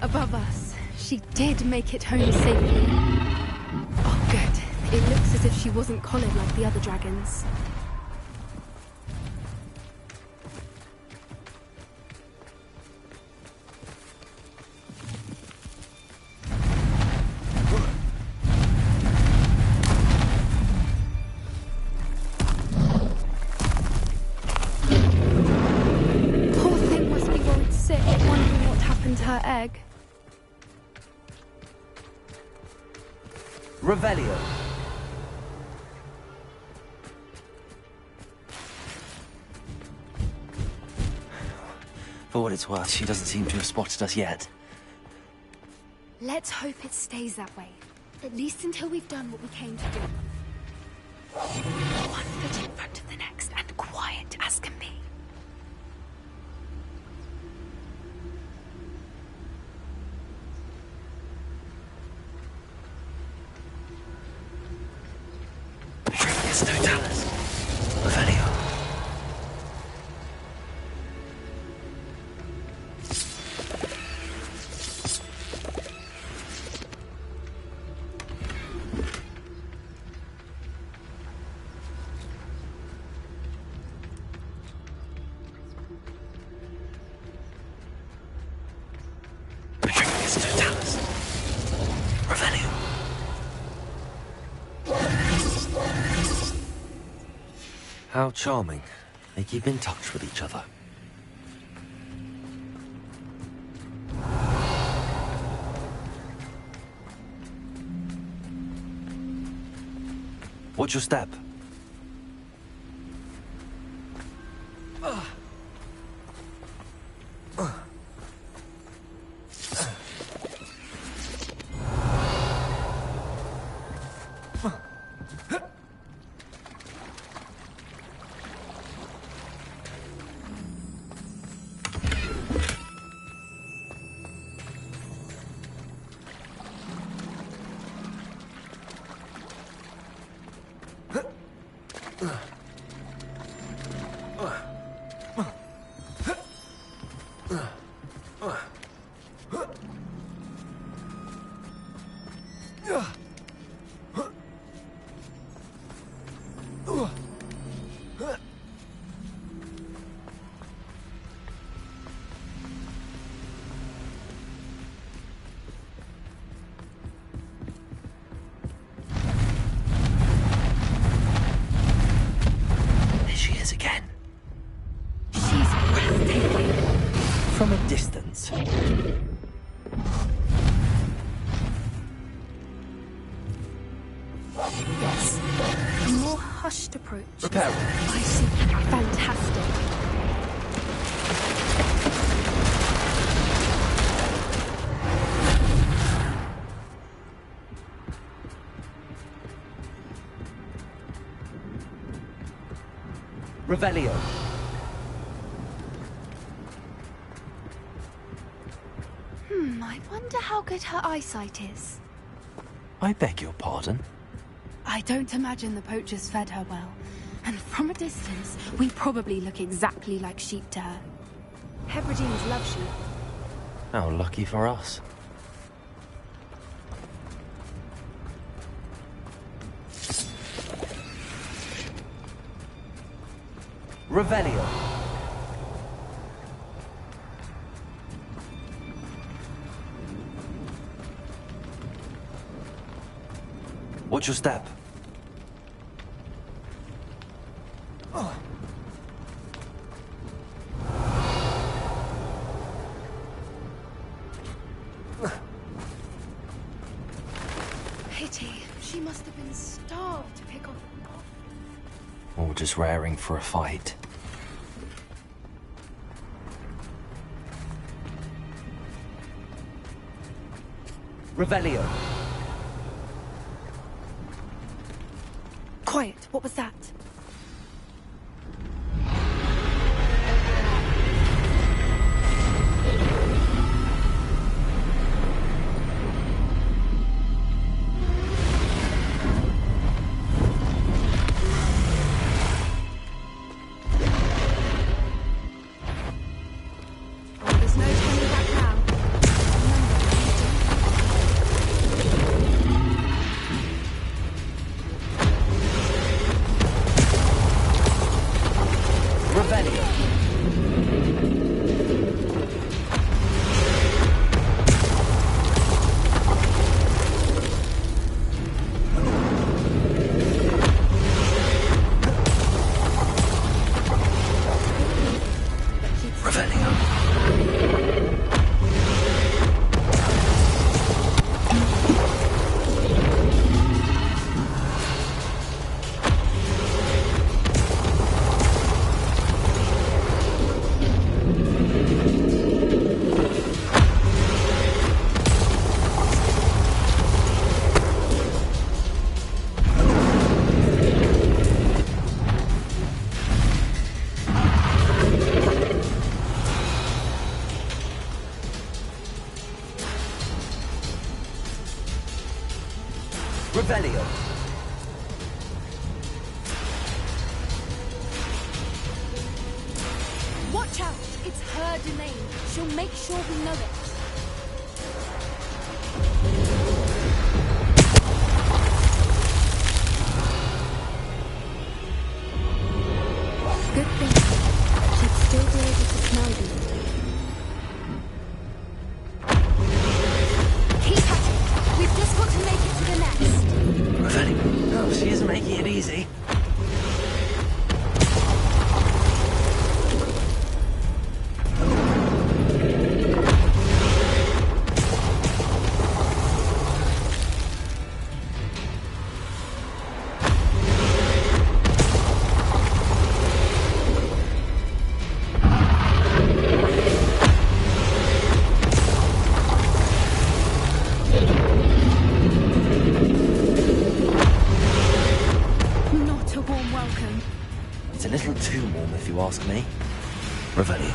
above us. She did make it home safely. Oh, good. It looks as if she wasn't collared like the other dragons. Poor thing must be worried sick, wondering what happened to her egg. Revelio. For what it's worth, she doesn't seem to have spotted us yet. Let's hope it stays that way. At least until we've done what we came to do. One foot in front of the next, and quiet as can be. It's no Talus. Revelio. How charming. They keep in touch with each other. Watch your step. From a distance. Yes. A more hushed approach. Repair. I see. Fantastic. Revelio. I wonder how good her eyesight is. I beg your pardon? I don't imagine the poachers fed her well. And from a distance, we probably look exactly like sheep to her. Hebrideans love sheep. How lucky for us. Revelio. Watch your step. Pity. She must have been starved to pick off. Or just raring for a fight. Revelio. Quiet. What was that? There's no turning back now. Remember, she'll make sure we know it. Good thing. She'd still be able to smell you. Keep at it. We've just got to make it to the nest. Revelio. No, she isn't making it easy. Ask me. Revelio.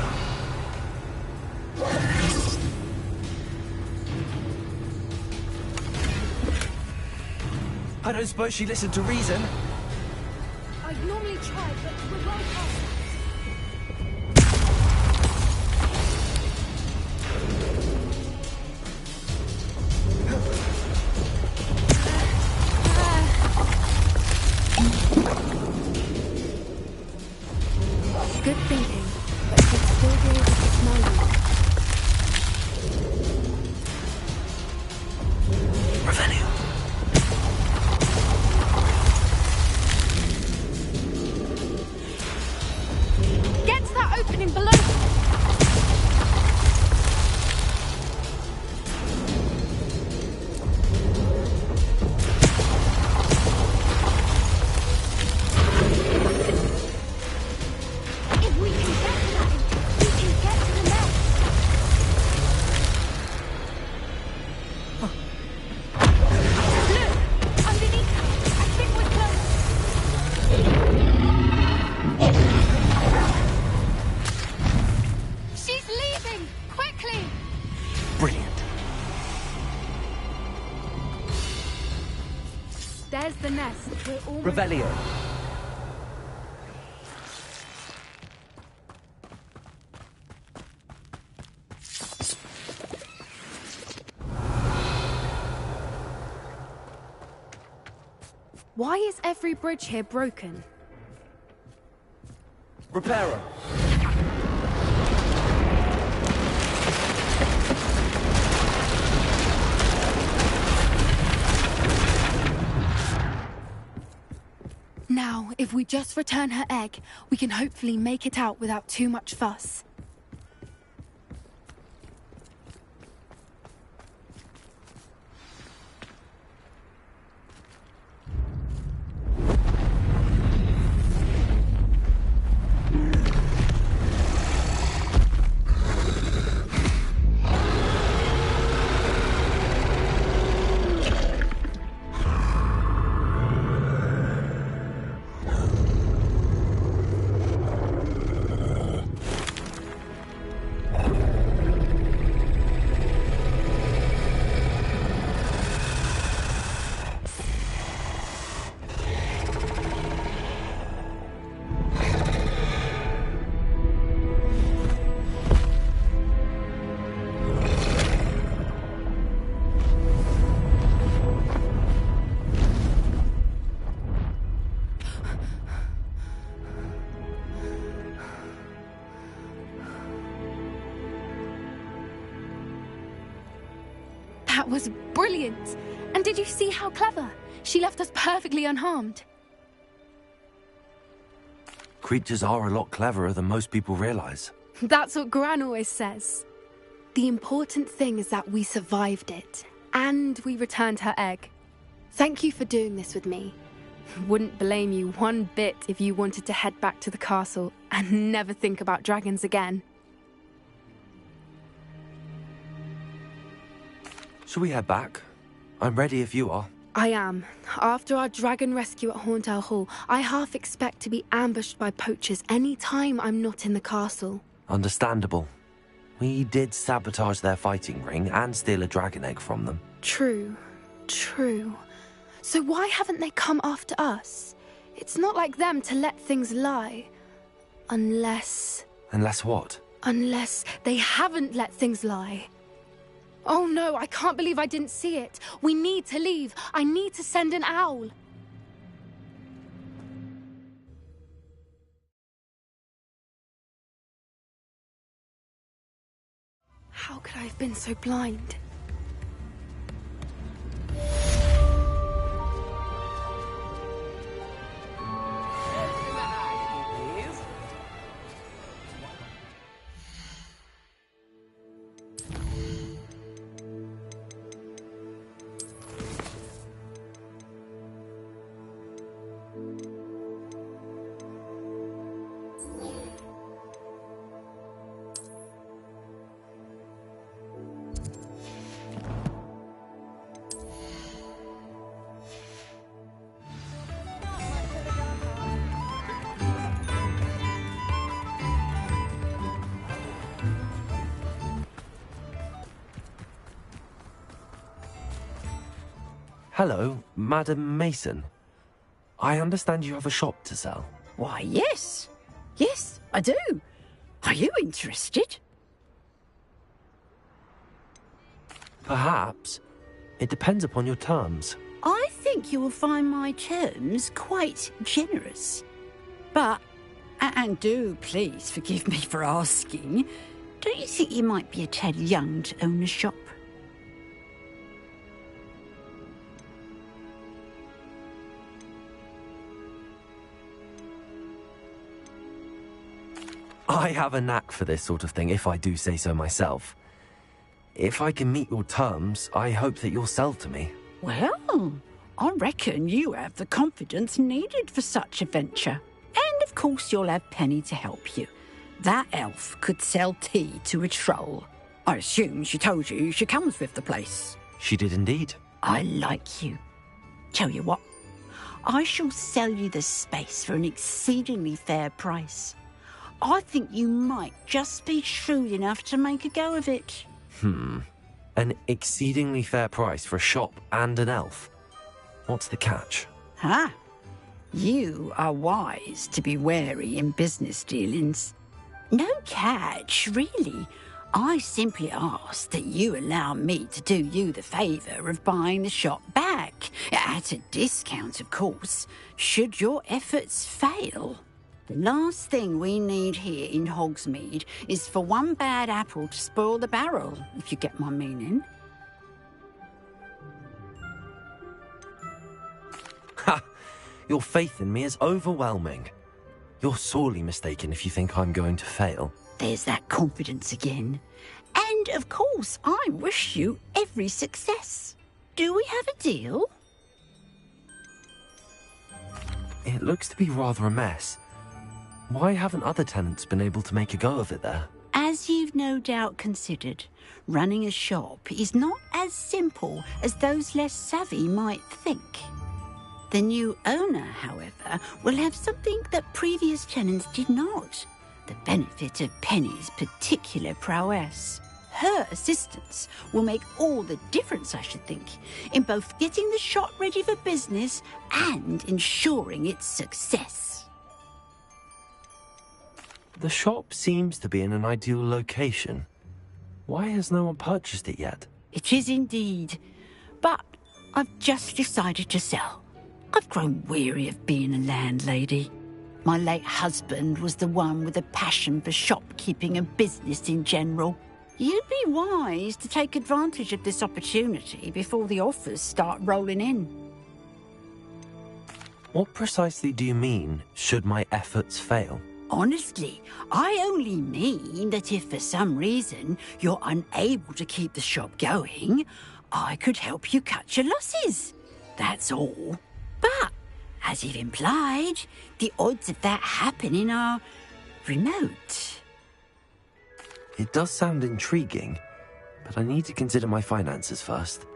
I don't suppose she listened to reason. I'd normally try, but we're well past Good thinking, but she'd still be able to smell you. Revelio. Get to that opening below! There's the nest. We're almost... Revelio. Why is every bridge here broken? Repair her. Now, if we just return her egg, we can hopefully make it out without too much fuss. That was brilliant! And did you see how clever? She left us perfectly unharmed. Creatures are a lot cleverer than most people realize. That's what Gran always says. The important thing is that we survived it, and we returned her egg. Thank you for doing this with me. Wouldn't blame you one bit if you wanted to head back to the castle and never think about dragons again. Shall we head back? I'm ready if you are. I am. After our dragon rescue at Horndale Hall, I half expect to be ambushed by poachers any time I'm not in the castle. Understandable. We did sabotage their fighting ring and steal a dragon egg from them. True. So why haven't they come after us? It's not like them to let things lie. Unless... Unless what? Unless they haven't let things lie. Oh no, I can't believe I didn't see it. We need to leave. I need to send an owl. How could I have been so blind? Hello, Madam Mason. I understand you have a shop to sell. Why, yes. Yes, I do. Are you interested? Perhaps. It depends upon your terms. I think you will find my terms quite generous. But, and do please forgive me for asking, don't you think you might be a tad young to own a shop? I have a knack for this sort of thing, if I do say so myself. If I can meet your terms, I hope that you'll sell to me. Well, I reckon you have the confidence needed for such a venture. And of course you'll have Penny to help you. That elf could sell tea to a troll. I assume she told you she comes with the place. She did indeed. I like you. Tell you what, I shall sell you the space for an exceedingly fair price. I think you might just be shrewd enough to make a go of it. An exceedingly fair price for a shop and an elf. What's the catch? Ah, you are wise to be wary in business dealings. No catch, really. I simply ask that you allow me to do you the favour of buying the shop back, at a discount, of course, should your efforts fail. The last thing we need here in Hogsmeade is for one bad apple to spoil the barrel, if you get my meaning. Ha! Your faith in me is overwhelming. You're sorely mistaken if you think I'm going to fail. There's that confidence again. And, of course, I wish you every success. Do we have a deal? It looks to be rather a mess. Why haven't other tenants been able to make a go of it there? As you've no doubt considered, running a shop is not as simple as those less savvy might think. The new owner, however, will have something that previous tenants did not. The benefit of Penny's particular prowess. Her assistance will make all the difference, I should think, in both getting the shop ready for business and ensuring its success. The shop seems to be in an ideal location. Why has no one purchased it yet? It is indeed. But I've just decided to sell. I've grown weary of being a landlady. My late husband was the one with a passion for shopkeeping and business in general. You'd be wise to take advantage of this opportunity before the offers start rolling in. What precisely do you mean, should my efforts fail? Honestly, I only mean that if for some reason you're unable to keep the shop going, I could help you cut your losses. That's all. But, as you've implied, the odds of that happening are remote. It does sound intriguing, but I need to consider my finances first.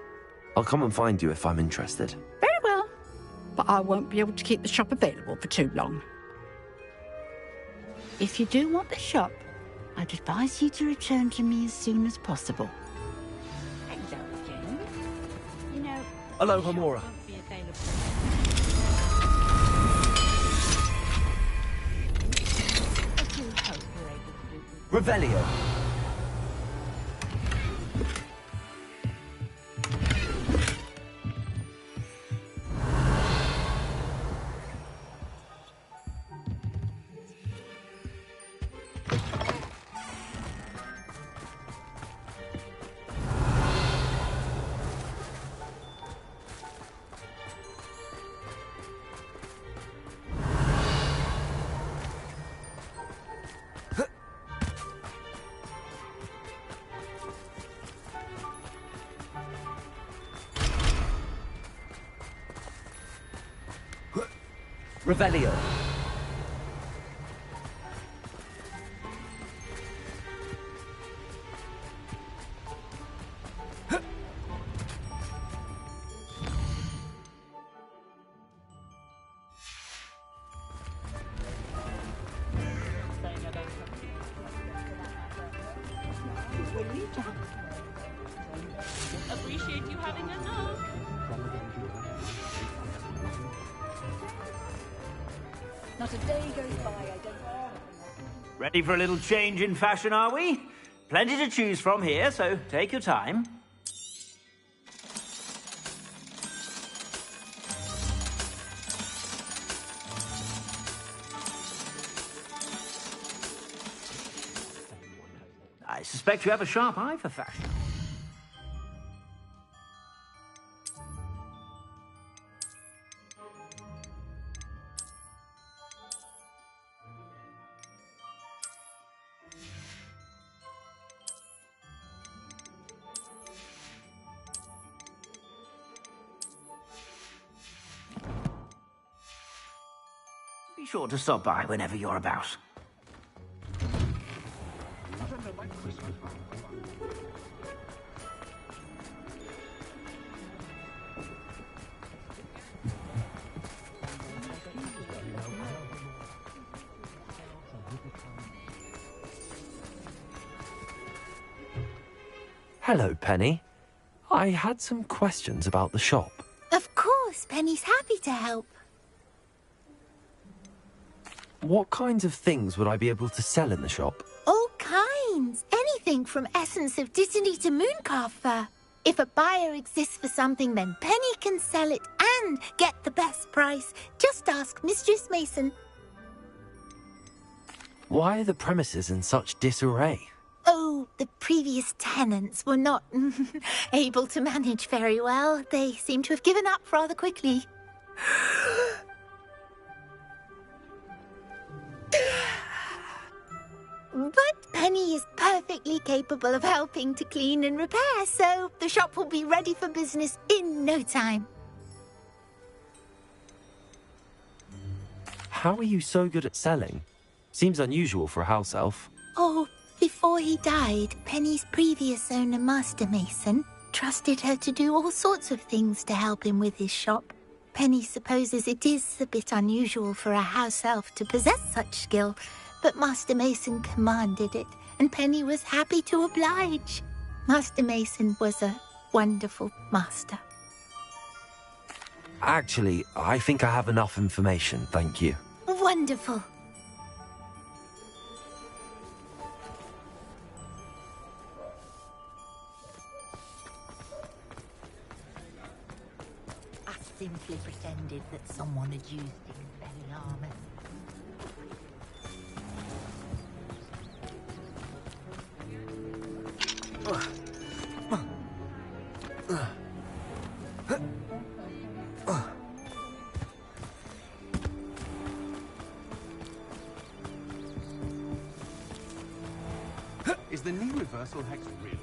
I'll come and find you if I'm interested. Very well, but I won't be able to keep the shop available for too long. If you do want the shop, I'd advise you to return to me as soon as possible. Hello again. You know, Hello, Hamora. Revelio. Revelio. Appreciate you having a look. Not a day goes by I don't... Ready for a little change in fashion, are we? Plenty to choose from here, so take your time. I suspect you have a sharp eye for fashion. Be sure to stop by whenever you're about. Hello, Penny. I had some questions about the shop. Of course, Penny's happy to help. What kinds of things would I be able to sell in the shop? All kinds. Anything from essence of Disney to Mooncalf fur. If a buyer exists for something, then Penny can sell it and get the best price. Just ask Mistress Mason. Why are the premises in such disarray? Oh, the previous tenants were not able to manage very well. They seem to have given up rather quickly. But Penny is perfectly capable of helping to clean and repair, so the shop will be ready for business in no time. How are you so good at selling? Seems unusual for a house elf. Oh, before he died, Penny's previous owner, Master Mason, trusted her to do all sorts of things to help him with his shop. Penny supposes it is a bit unusual for a house elf to possess such skill, but Master Mason commanded it, and Penny was happy to oblige. Master Mason was a wonderful master. Actually, I think I have enough information, thank you. Wonderful. I simply pretended that someone had used it very armor. Is the knee reversal hex really?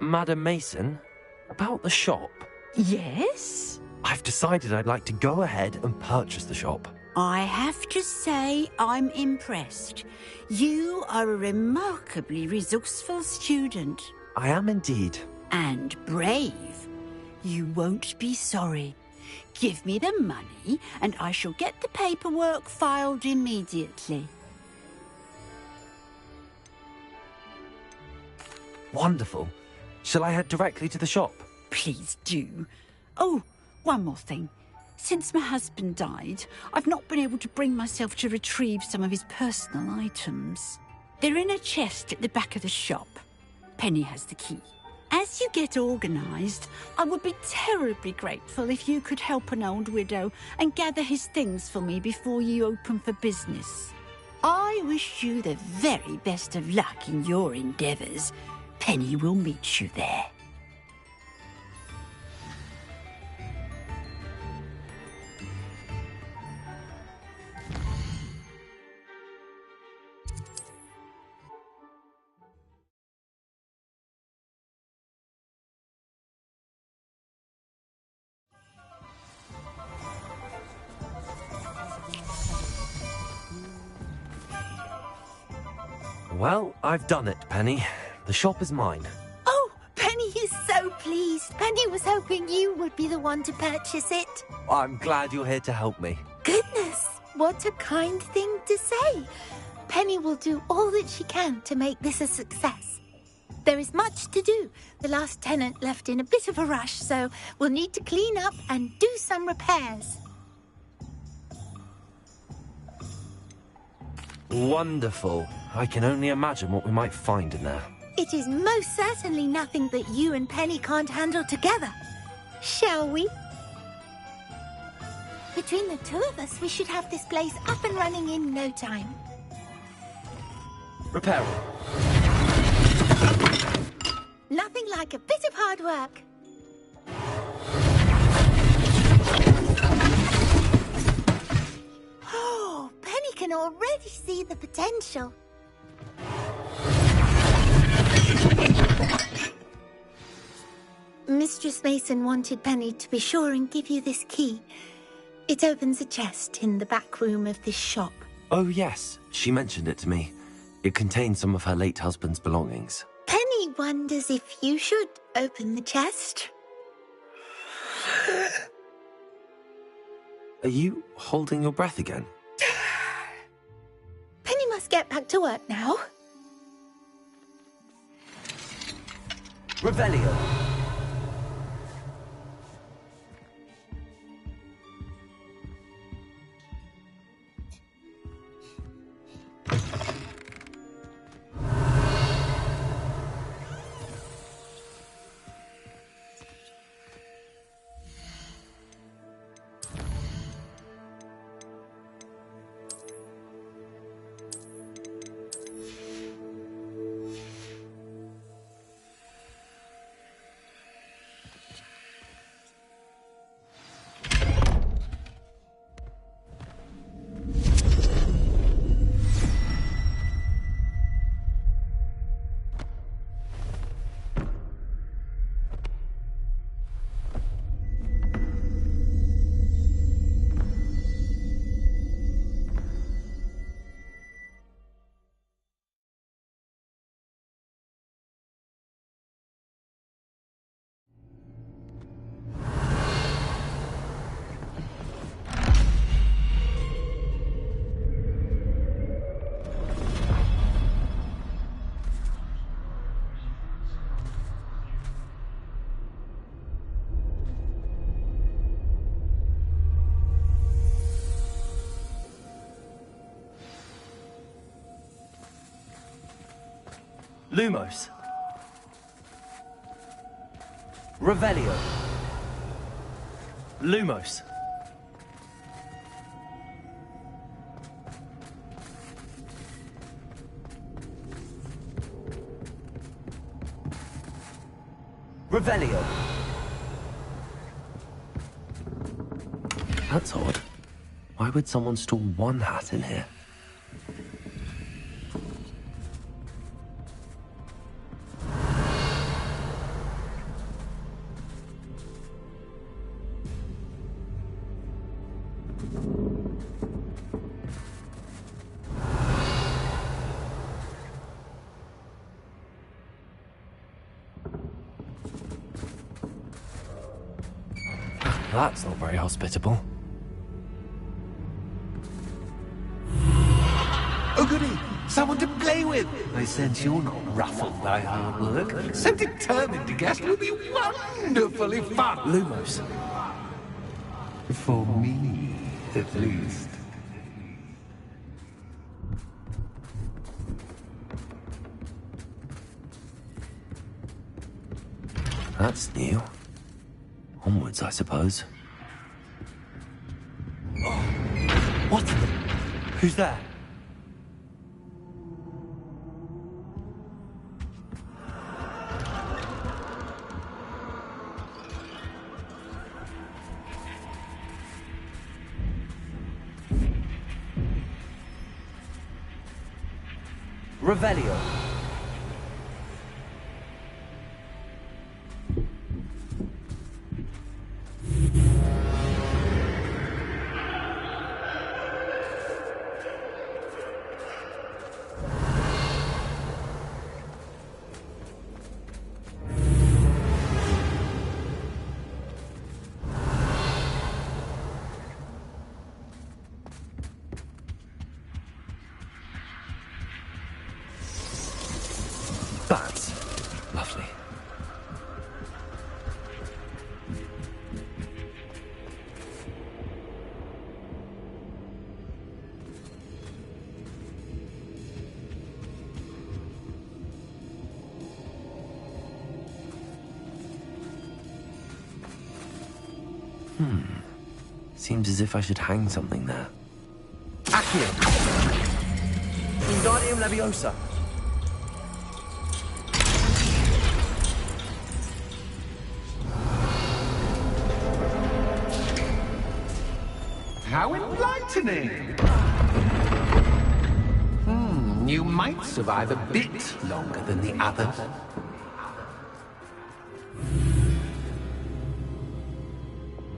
Madam Mason, about the shop. Yes? I've decided I'd like to go ahead and purchase the shop. I have to say I'm impressed. You are a remarkably resourceful student. I am indeed. And brave. You won't be sorry. Give me the money, and I shall get the paperwork filed immediately. Wonderful. Shall I head directly to the shop? Please do. Oh, one more thing. Since my husband died, I've not been able to bring myself to retrieve some of his personal items. They're in a chest at the back of the shop. Penny has the key. As you get organised, I would be terribly grateful if you could help an old widow and gather his things for me before you open for business. I wish you the very best of luck in your endeavours. Penny will meet you there. Well, I've done it, Penny. The shop is mine. Oh, Penny is so pleased. Penny was hoping you would be the one to purchase it. I'm glad you're here to help me. Goodness, what a kind thing to say. Penny will do all that she can to make this a success. There is much to do. The last tenant left in a bit of a rush, so we'll need to clean up and do some repairs. Wonderful. I can only imagine what we might find in there. It is most certainly nothing that you and Penny can't handle together. Shall we? Between the two of us, we should have this place up and running in no time. Repairing. Nothing like a bit of hard work. Oh, Penny can already see the potential. Mistress Mason wanted Penny to be sure and give you this key. It opens a chest in the back room of this shop. Oh, yes. She mentioned it to me. It contains some of her late husband's belongings. Penny wonders if you should open the chest. Are you holding your breath again? Penny must get back to work now. Revelio. Lumos. Revelio. Lumos. Revelio. That's odd. Why would someone store one hat in here? That's not very hospitable. Oh, goody! Someone to play with! I sense you're not ruffled by hard work. So determined to guess will be wonderfully fun! Lumos. For me, at least. That's new. Onwards, I suppose. Oh. What? Who's there? Revelio. That's lovely. Seems as if I should hang something there. Accio! Wingardium Leviosa! How enlightening! You might survive a bit longer than the others.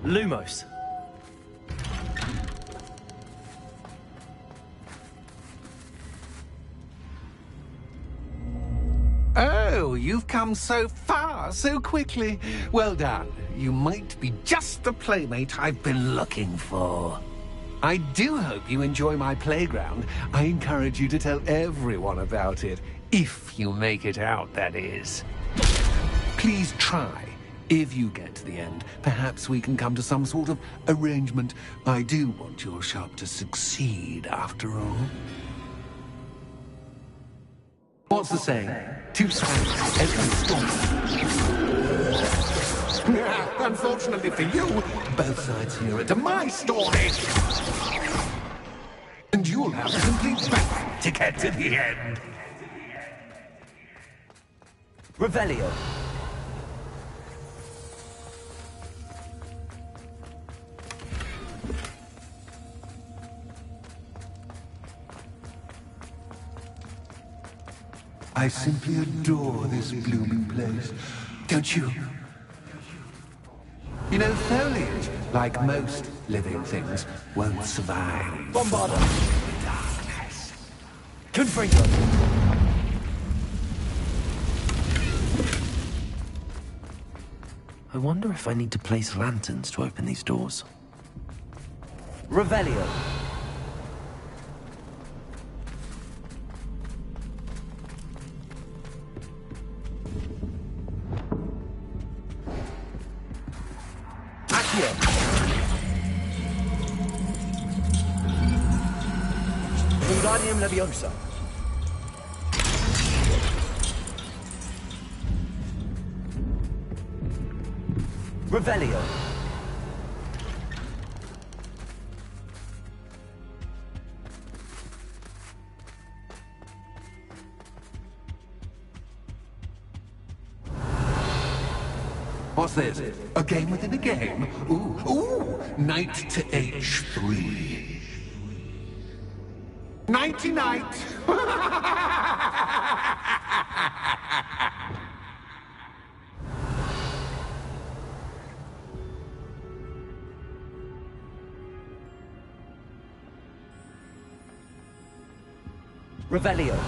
Lumos. Oh, you've come so far so quickly. Well done. You might be just the playmate I've been looking for. I do hope you enjoy my playground. I encourage you to tell everyone about it. If you make it out, that is. Please try. If you get to the end, perhaps we can come to some sort of arrangement. I do want your shop to succeed, after all. What's the saying? Two sides, every story. Unfortunately for you, both sides hear it to my story. And you'll have simply back to get to the end. Revelio. I simply adore this blooming place. Don't you? You know, foliage, like most living things, won't survive. Bombarda. The darkness. Confringo. I wonder if I need to place lanterns to open these doors. Revelio. Wingardium Leviosa. Revelio. What's this? A game within a game? Ooh, knight to H3. Nighty-night! Revelio.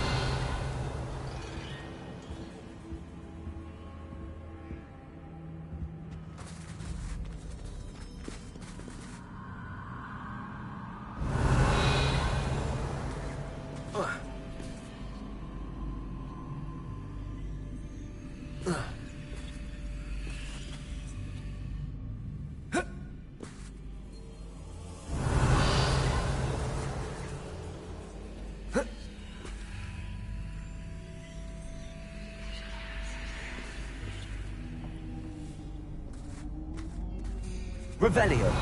Revelio.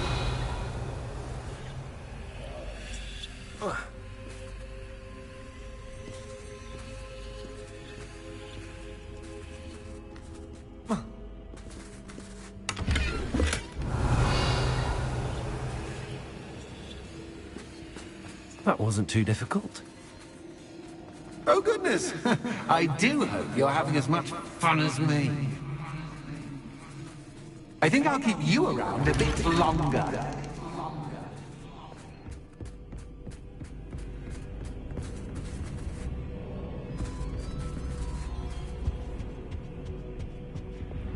That wasn't too difficult. Oh, goodness. I do hope you're having as much fun as me. I think I'll keep you around a bit longer.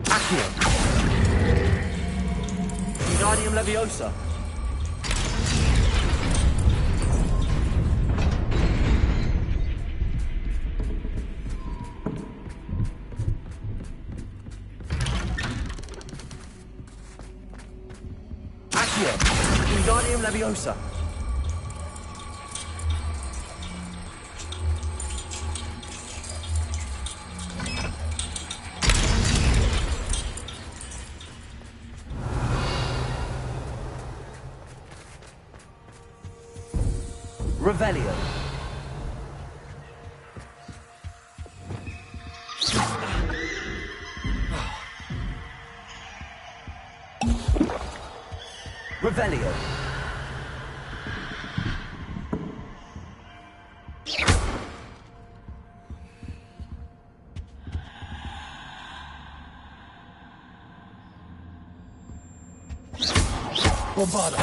Accio. Wingardium Leviosa. Wingardium Leviosa. Revelio. Revelio. Bombarda.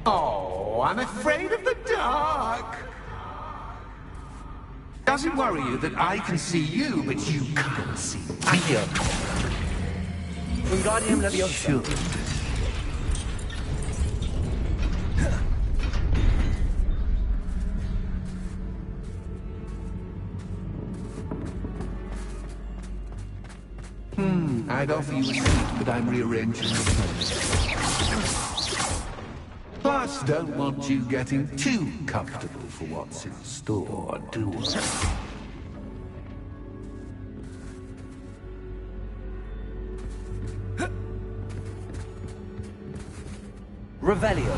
Oh, I'm afraid of the dark. Does it worry you that I can see you, but you can't see me? Accio. Wingardium Leviosa. Should. I'd offer you a seat, but I'm rearranging the place. Plus, don't want you getting too comfortable for what's in store, do I? Revelio.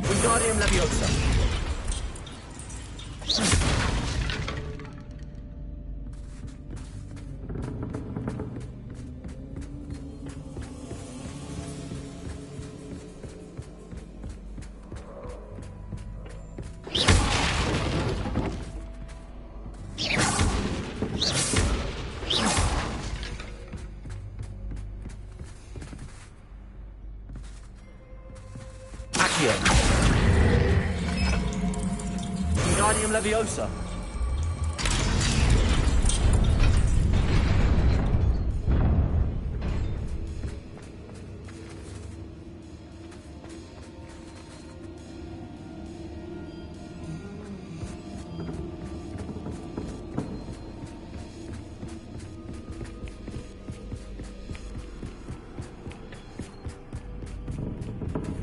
Wingardium Leviosa. Accio. Wingardium Leviosa.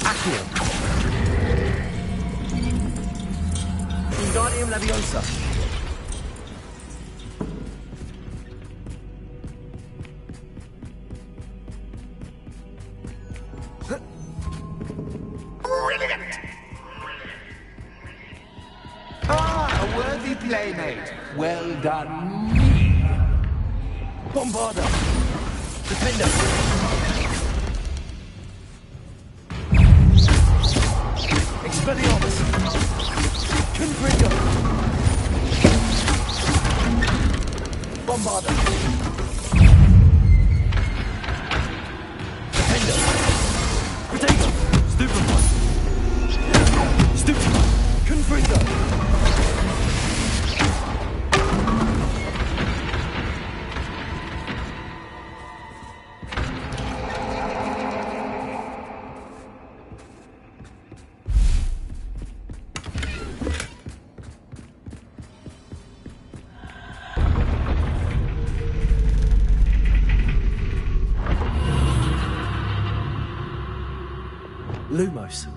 Accio. Wingardium Leviosa. Brilliant! Ah, a worthy playmate. Well done, me. Bombarda. Defender. Expelliarmus. Confringo. Bombarda. Defender. Potato. Stupefy. Stupefy. Confringo. Lumos.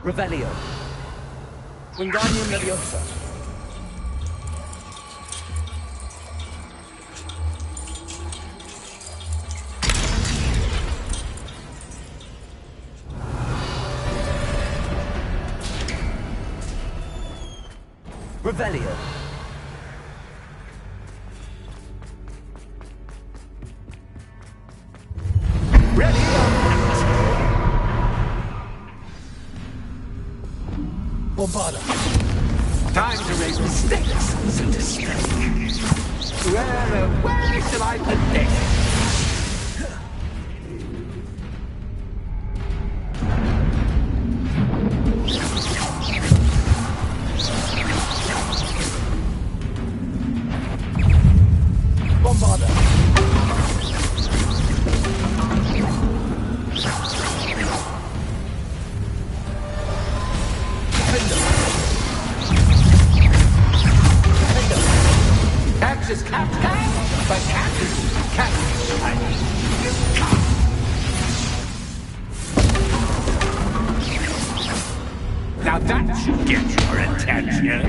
Revelio. Wingardium Leviosa. Revelio. Bombarda. Time to raise the stakes, so to speak. Where shall I put this? Now that should get your attention.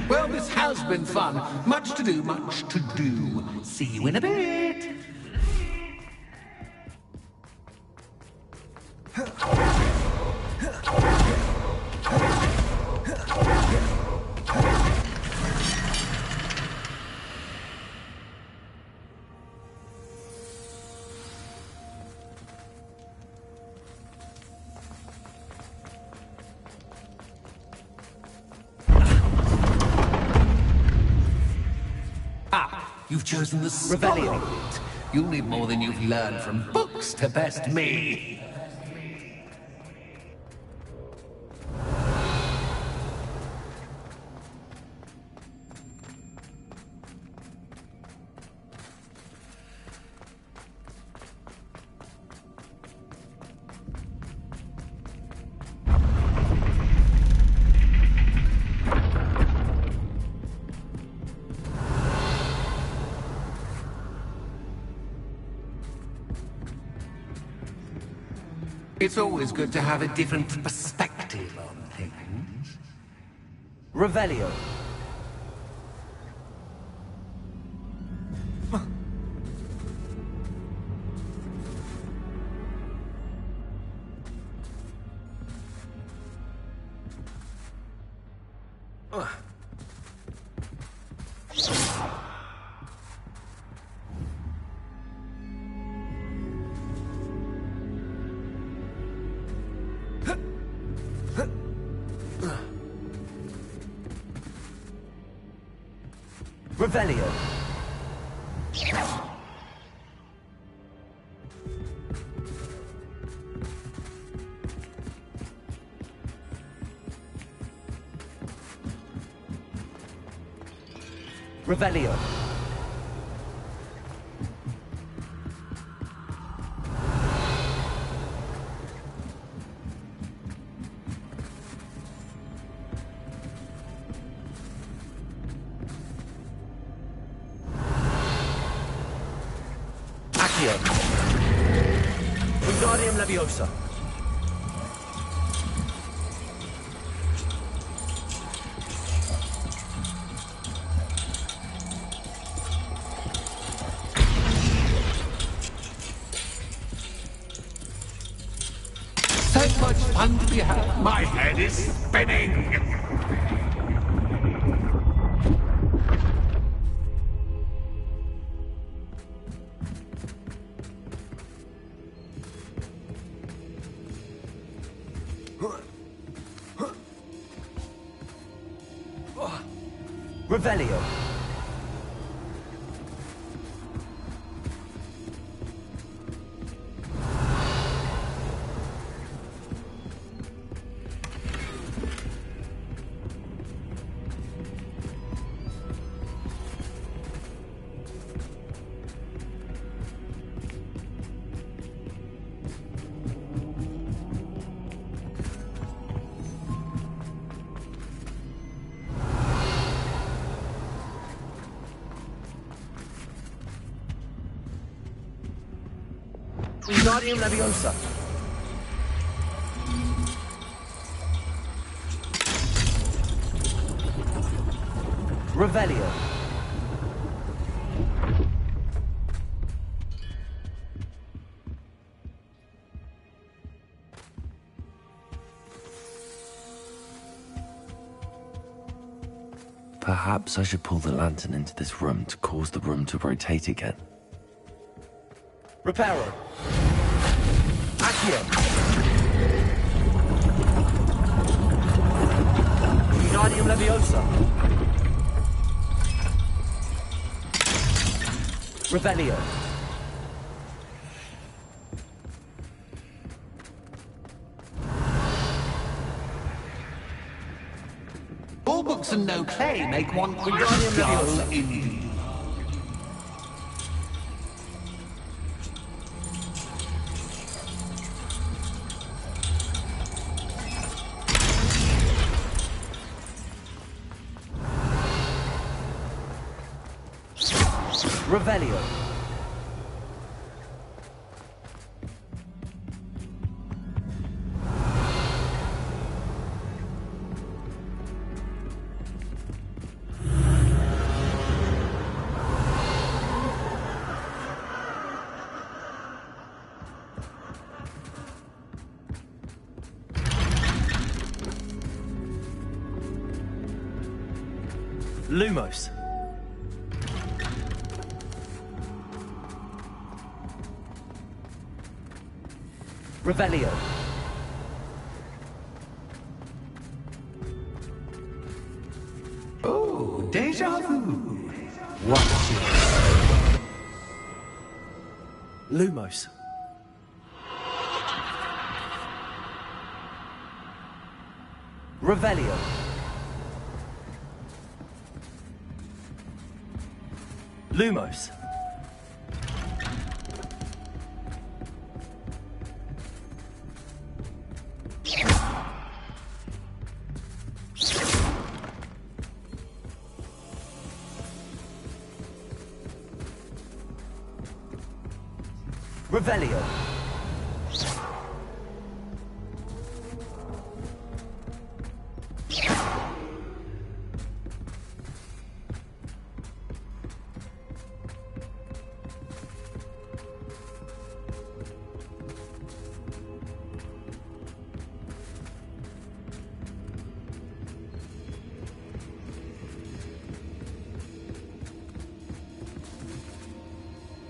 Well, this has been fun. Much to do, much to do. See you in a bit. You've chosen the Revelio. You'll need more than you've learned from books to best me. It's always good to have a different perspective on things. Revelio. Revelio. Revelio. Wingardium Leviosa. So much fun to be had. My head is spinning. Revelio. Wingardium Leviosa. Revelio. Perhaps I should pull the lantern into this room to cause the room to rotate again. Reparo. Accio. Wingardium Leviosa. Revelio. All books and no play make one Wingardium dull Leviosa. indeed. Revelio. Lumos. Revelio. Oh, deja vu. What? Lumos. Revelio. Lumos. Revelio.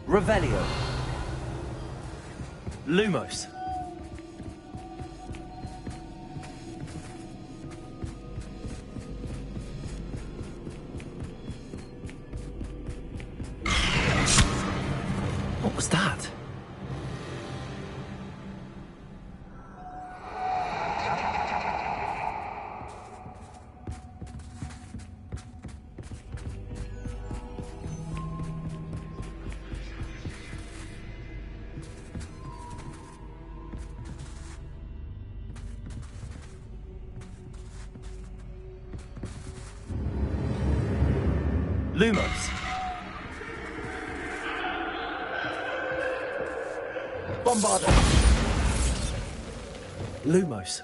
Revelio. Lumos. What was that? Lumos. Bombardo. Lumos.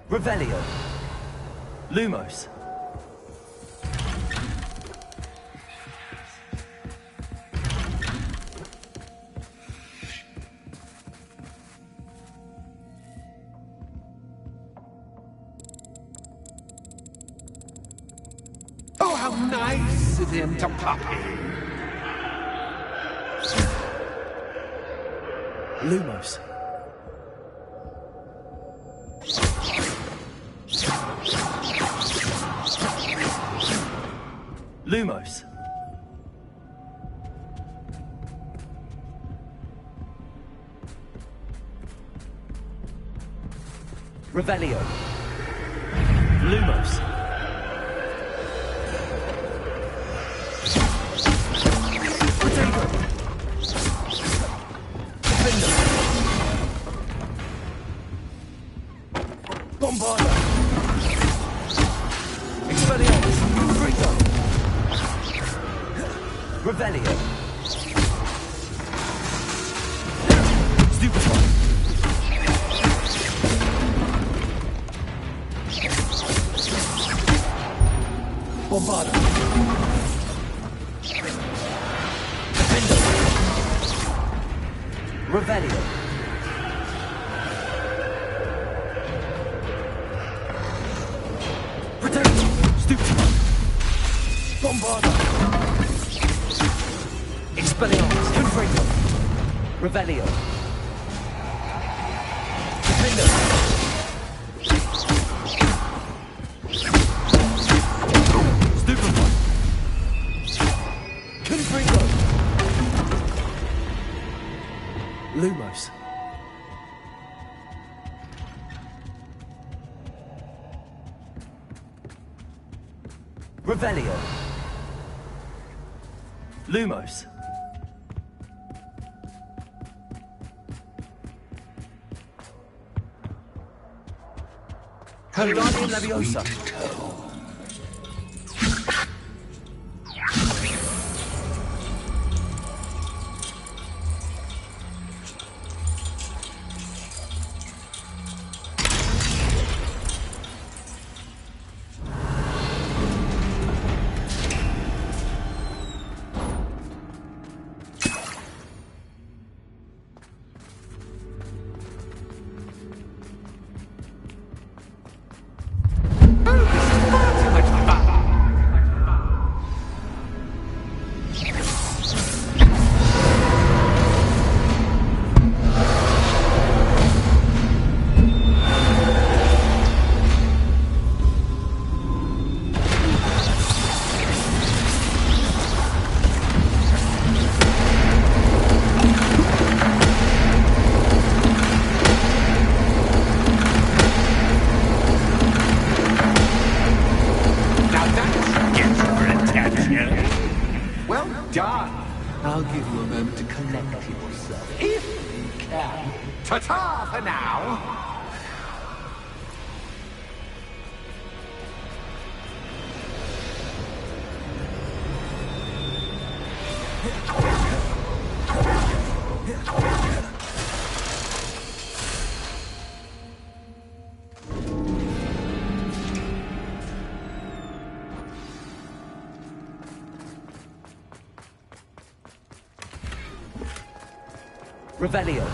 Revelio. Lumos. Oh, how nice of him to pop in. Lumos. Lumos. Revelio. Lumos. Potato. Defender. Bombardo. Expelliarmus. Frito. Revelio. Bombarda. Revelio. Protect. Stupid. Bombarda. Expelliarmus. Confringo. Revelio. Defender. Stupefy. Confringo. Lumos. Revelio. Lumos. Wingardium Leviosa. I'll give you a moment to collect yourself, if you can. Ta-ta for now! Revelio.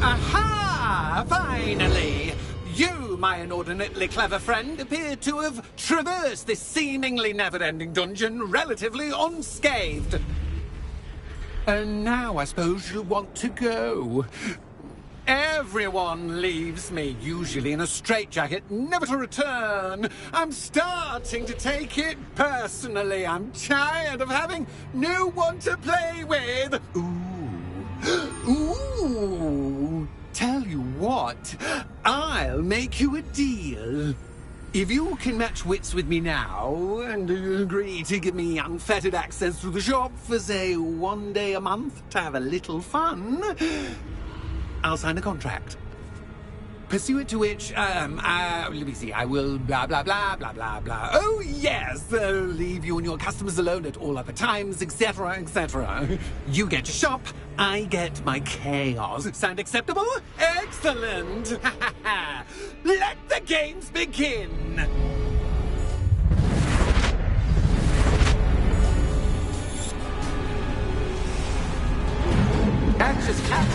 Aha! Finally! You, my inordinately clever friend, appear to have traversed this seemingly never-ending dungeon relatively unscathed. And now I suppose you want to go. Everyone leaves me, usually in a straitjacket, never to return. I'm starting to take it personally. I'm tired of having no one to play with. Ooh, tell you what, I'll make you a deal. If you can match wits with me now, and agree to give me unfettered access to the shop for, say, 1 day a month to have a little fun, I'll sign a contract. Pursuant to which, let me see, I will blah, blah, blah, blah, blah, blah. Oh, yes, leave you and your customers alone at all other times, etc., etc. You get to shop, I get my chaos. Sound acceptable? Excellent! Let the games begin! Catch is cat,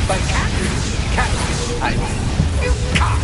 but cat is cat. You can't!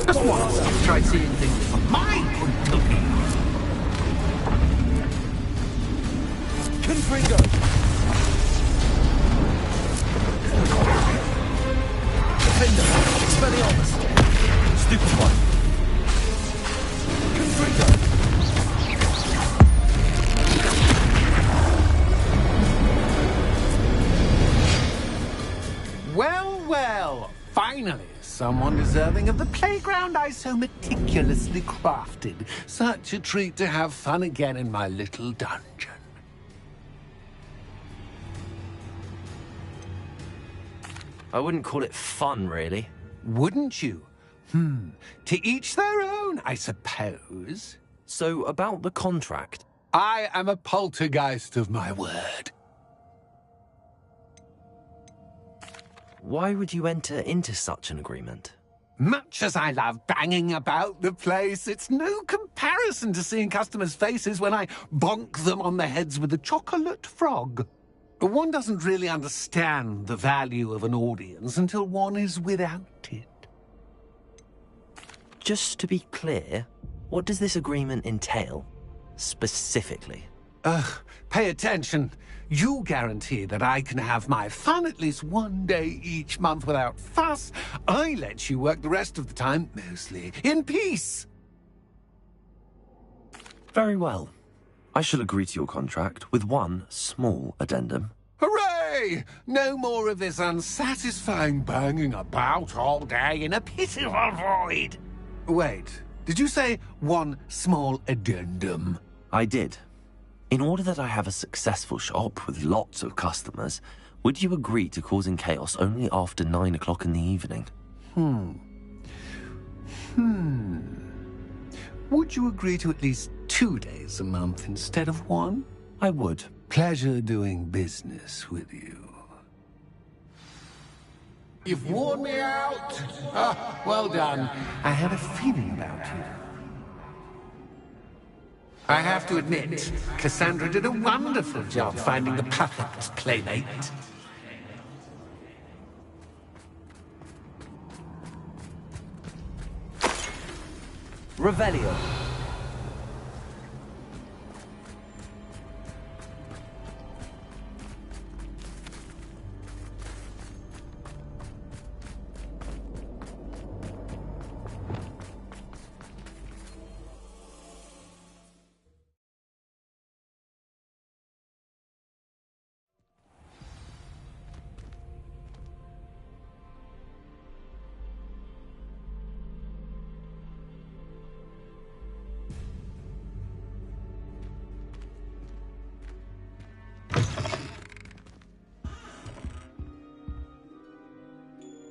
Just once I've tried seeing things from my point of view. Confringo! Defender! Expelliarmus! Stupid one! Confringo! Well, well, finally, someone deserving of the playground I so meticulously crafted. Such a treat to have fun again in my little dungeon. I wouldn't call it fun, really. Wouldn't you? To each their own, I suppose. So, about the contract. I am a poltergeist of my word. Why would you enter into such an agreement? Much as I love banging about the place, it's no comparison to seeing customers' faces when I bonk them on the heads with a chocolate frog. One doesn't really understand the value of an audience until one is without it. Just to be clear, what does this agreement entail, specifically? Pay attention. You guarantee that I can have my fun at least one day each month without fuss. I let you work the rest of the time, mostly in peace. Very well. I shall agree to your contract with one small addendum. Hooray! No more of this unsatisfying banging about all day in a pitiful void. Wait, did you say one small addendum? I did. In order that I have a successful shop with lots of customers, would you agree to causing chaos only after 9 o'clock in the evening? Would you agree to at least 2 days a month instead of one? I would. Pleasure doing business with you. You've worn me out. Well done. I had a feeling about you. I have to admit, Cassandra did a wonderful job finding the perfect playmate. Revelio.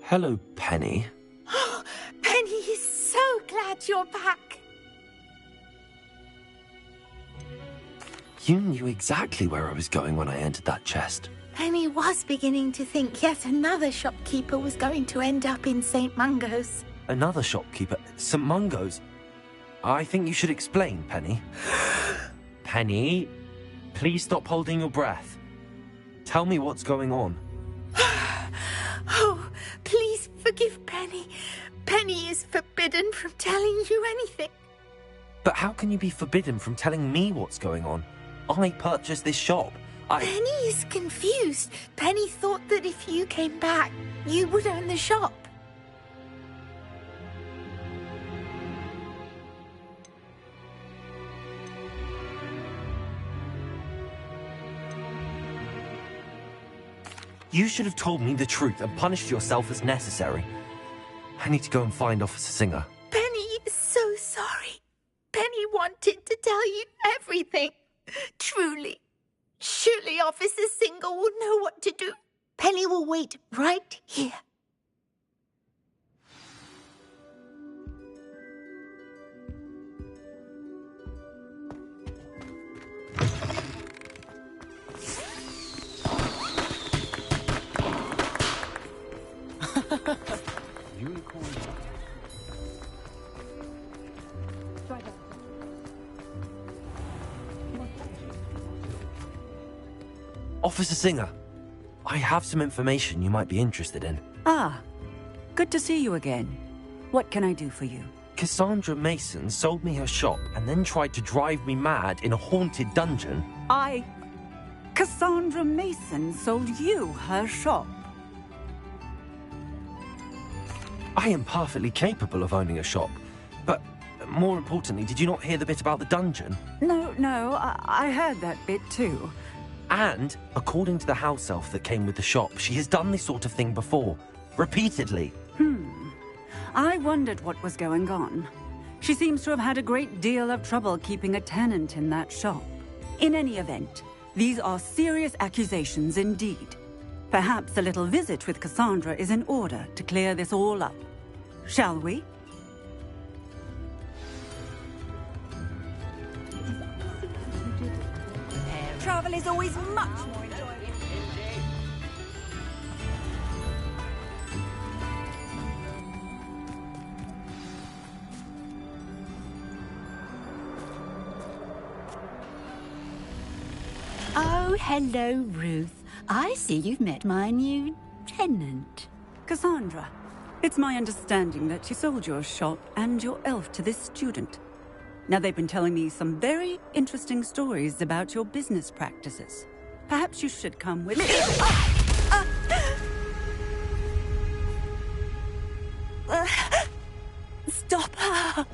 Hello, Penny. Penny is so glad you're back. You knew exactly where I was going when I entered that chest. Penny was beginning to think yet another shopkeeper was going to end up in St. Mungo's. Another shopkeeper? St. Mungo's? I think you should explain, Penny. Penny, please stop holding your breath. Tell me what's going on. Oh, please forgive Penny. Penny is forbidden from telling you anything. But how can you be forbidden from telling me what's going on? I purchased this shop. Penny is confused. Penny thought that if you came back, you would own the shop. You should have told me the truth and punished yourself as necessary. I need to go and find Officer Singer. Penny is so sorry. Penny wanted to tell you everything. Truly. Surely Officer Singer will know what to do. Penny will wait right here. Officer Singer, I have some information you might be interested in. Ah, good to see you again. What can I do for you? Cassandra Mason sold me her shop and then tried to drive me mad in a haunted dungeon. Cassandra Mason sold you her shop. I am perfectly capable of owning a shop, but more importantly, did you not hear the bit about the dungeon? No, I heard that bit too. And, according to the house elf that came with the shop, she has done this sort of thing before, repeatedly. I wondered what was going on. She seems to have had a great deal of trouble keeping a tenant in that shop. In any event, these are serious accusations indeed. Perhaps a little visit with Cassandra is in order to clear this all up. Shall we? Travel is always much more enjoyable. Oh, hello, Ruth. I see you've met my new tenant. Cassandra, it's my understanding that you sold your shop and your elf to this student. Now, they've been telling me some very interesting stories about your business practices. Perhaps you should come with me. Stop her!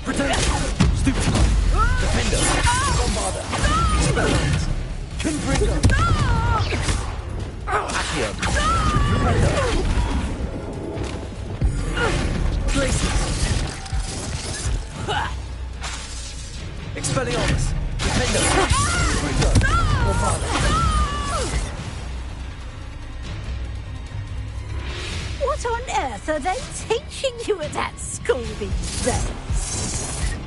Protect! Stupid! Defender! Bombarder! Experiment! Confringo! Accio! Defender! Glacius! Expelliarmus! Defender! Confringo! Bombarder! What on earth are they teaching you at that school these days?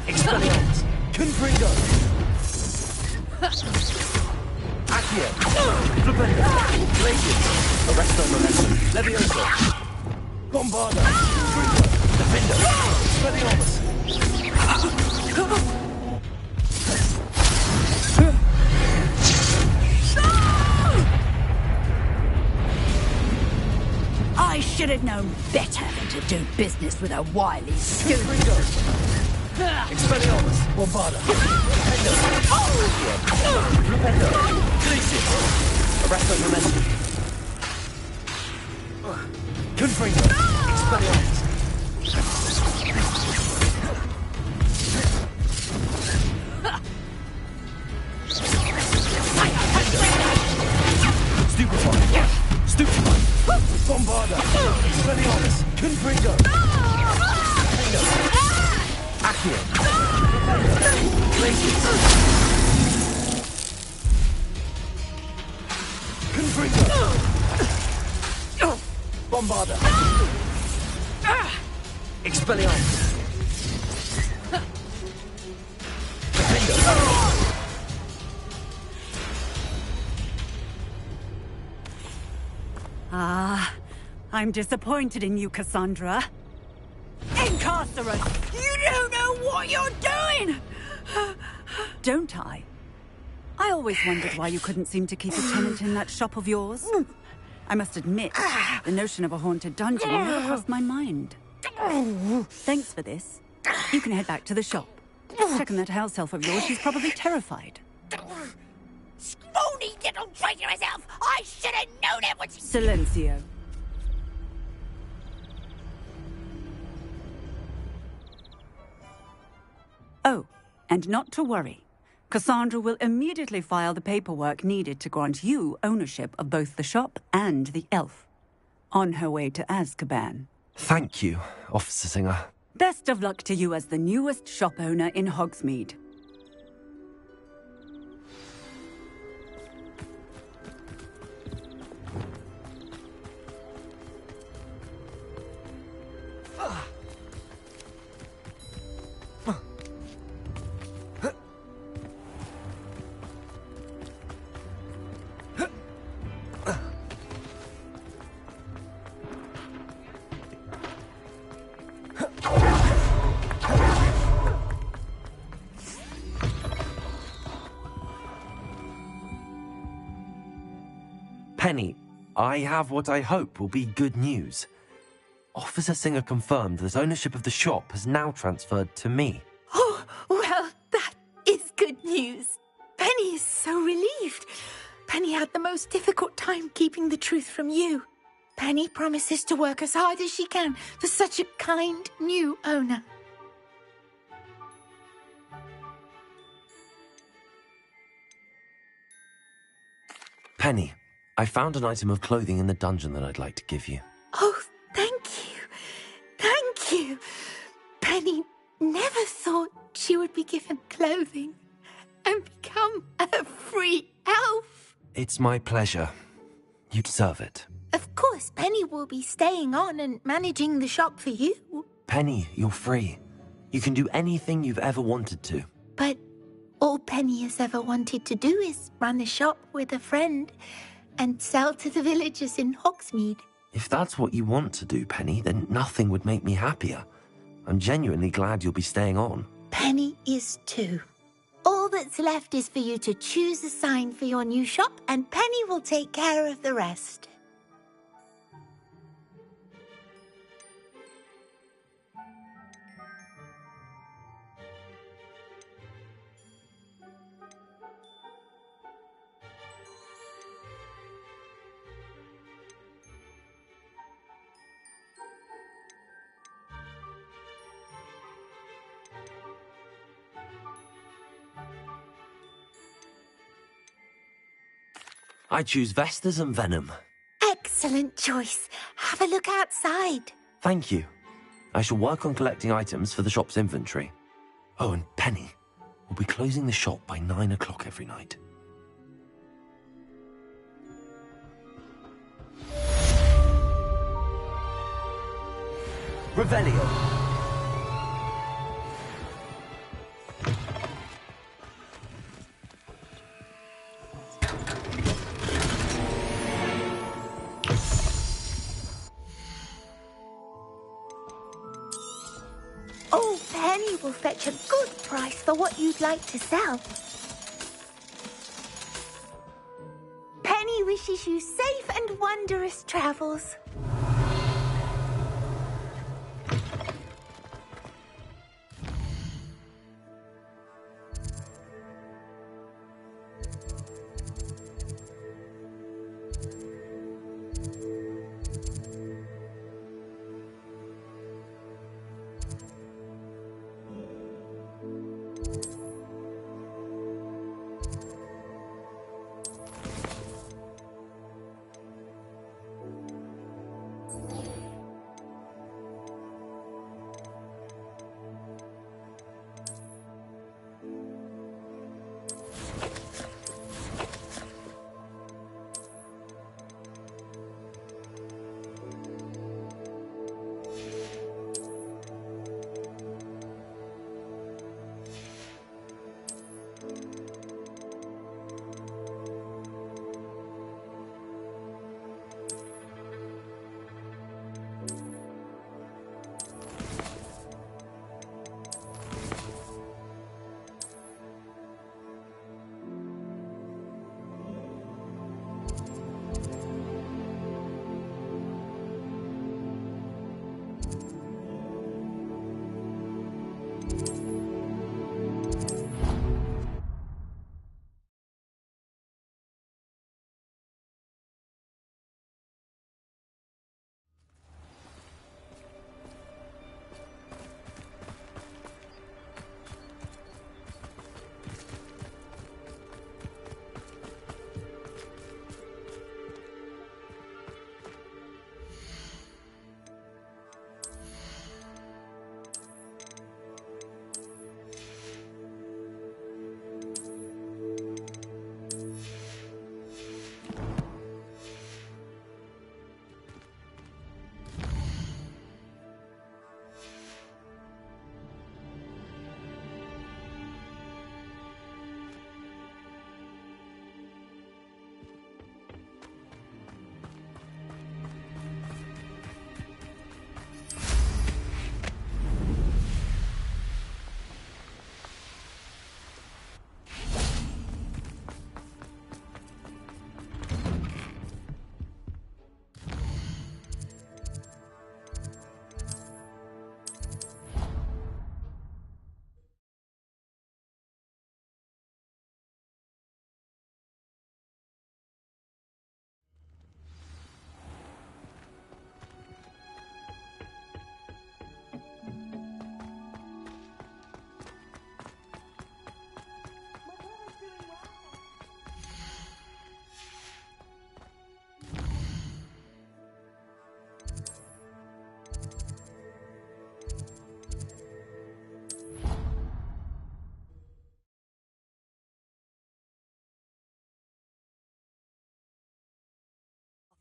Expelliarmus! Confringo! Accio! Flipendo! Glacius! Arresto Momentum! Levioso! Bombarder! Confringo! Defender! Expelliarmus! I should have known better than to do business with a wily student. Expelliarmus! Bombarder! Defender! Flipendo! Glacius! Arresto Momentum! Confringo! Expelliarmus! Stupefy! Stupefy! Bombarder! Expelliarmus! Confringo! Defender! Accio! Glacius! Confringo! Bombarder! Expelliarmus! Defender! I'm disappointed in you, Cassandra. Incarcerate! You don't know what you're doing! Don't I? I always wondered why you couldn't seem to keep a tenant in that shop of yours. I must admit, the notion of a haunted dungeon never crossed my mind. Thanks for this. You can head back to the shop. Check on that house elf of yours, she's probably terrified. Scrawny little traitor herself! I should have known it was... Silencio. Oh, and not to worry. Cassandra will immediately file the paperwork needed to grant you ownership of both the shop and the elf. On her way to Azkaban. Thank you, Officer Singer. Best of luck to you as the newest shop owner in Hogsmeade. Penny, I have what I hope will be good news. Officer Singer confirmed that ownership of the shop has now transferred to me. Oh, well, that is good news. Penny is so relieved. Penny had the most difficult time keeping the truth from you. Penny promises to work as hard as she can for such a kind new owner. Penny, I found an item of clothing in the dungeon that I'd like to give you. Oh, thank you. Thank you. Penny never thought she would be given clothing and become a free elf. It's my pleasure. You deserve it. Of course, Penny will be staying on and managing the shop for you. Penny, you're free. You can do anything you've ever wanted to. But all Penny has ever wanted to do is run a shop with a friend and sell to the villagers in Hogsmeade. If that's what you want to do, Penny, then nothing would make me happier. I'm genuinely glad you'll be staying on. Penny is too. All that's left is for you to choose a sign for your new shop, and Penny will take care of the rest. I choose Vestas and Venom. Excellent choice. Have a look outside. Thank you. I shall work on collecting items for the shop's inventory. Oh, and Penny, we'll be closing the shop by 9 o'clock every night. Revelio. Oh, Penny will fetch a good price for what you'd like to sell. Penny wishes you safe and wondrous travels.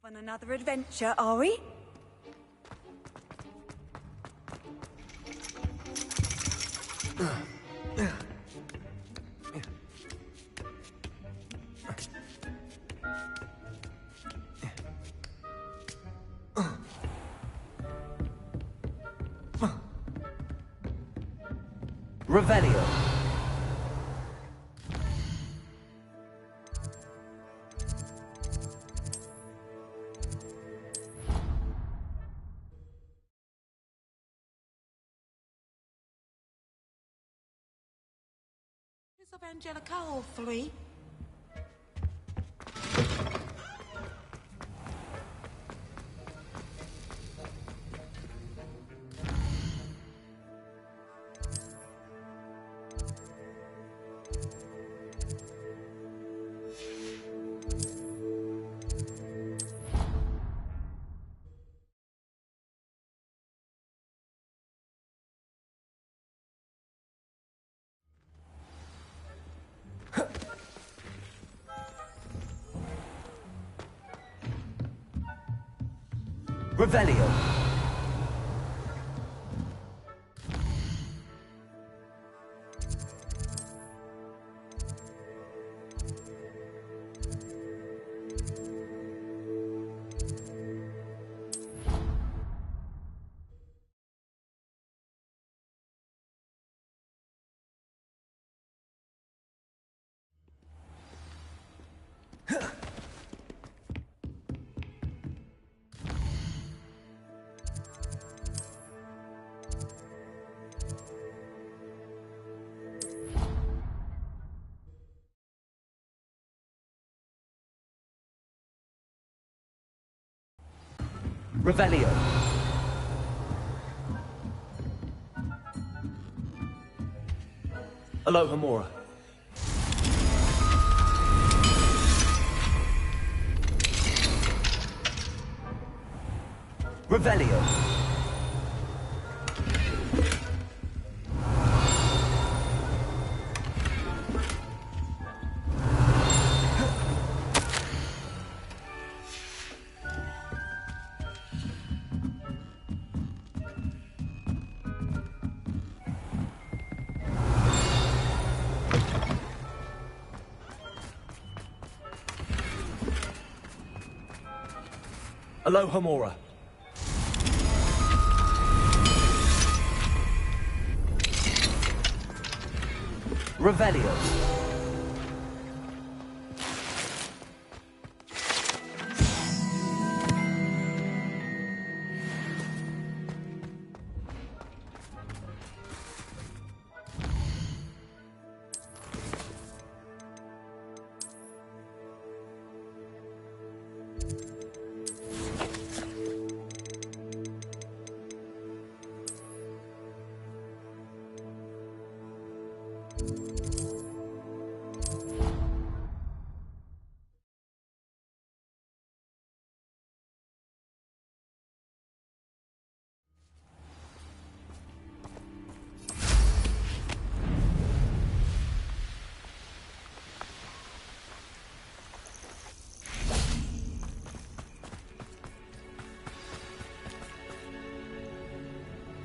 On another adventure, are we? Revelio. Of Angelica, all three. Revelio. Revelio. Alohomora. Revelio. Alohomora. Revelio.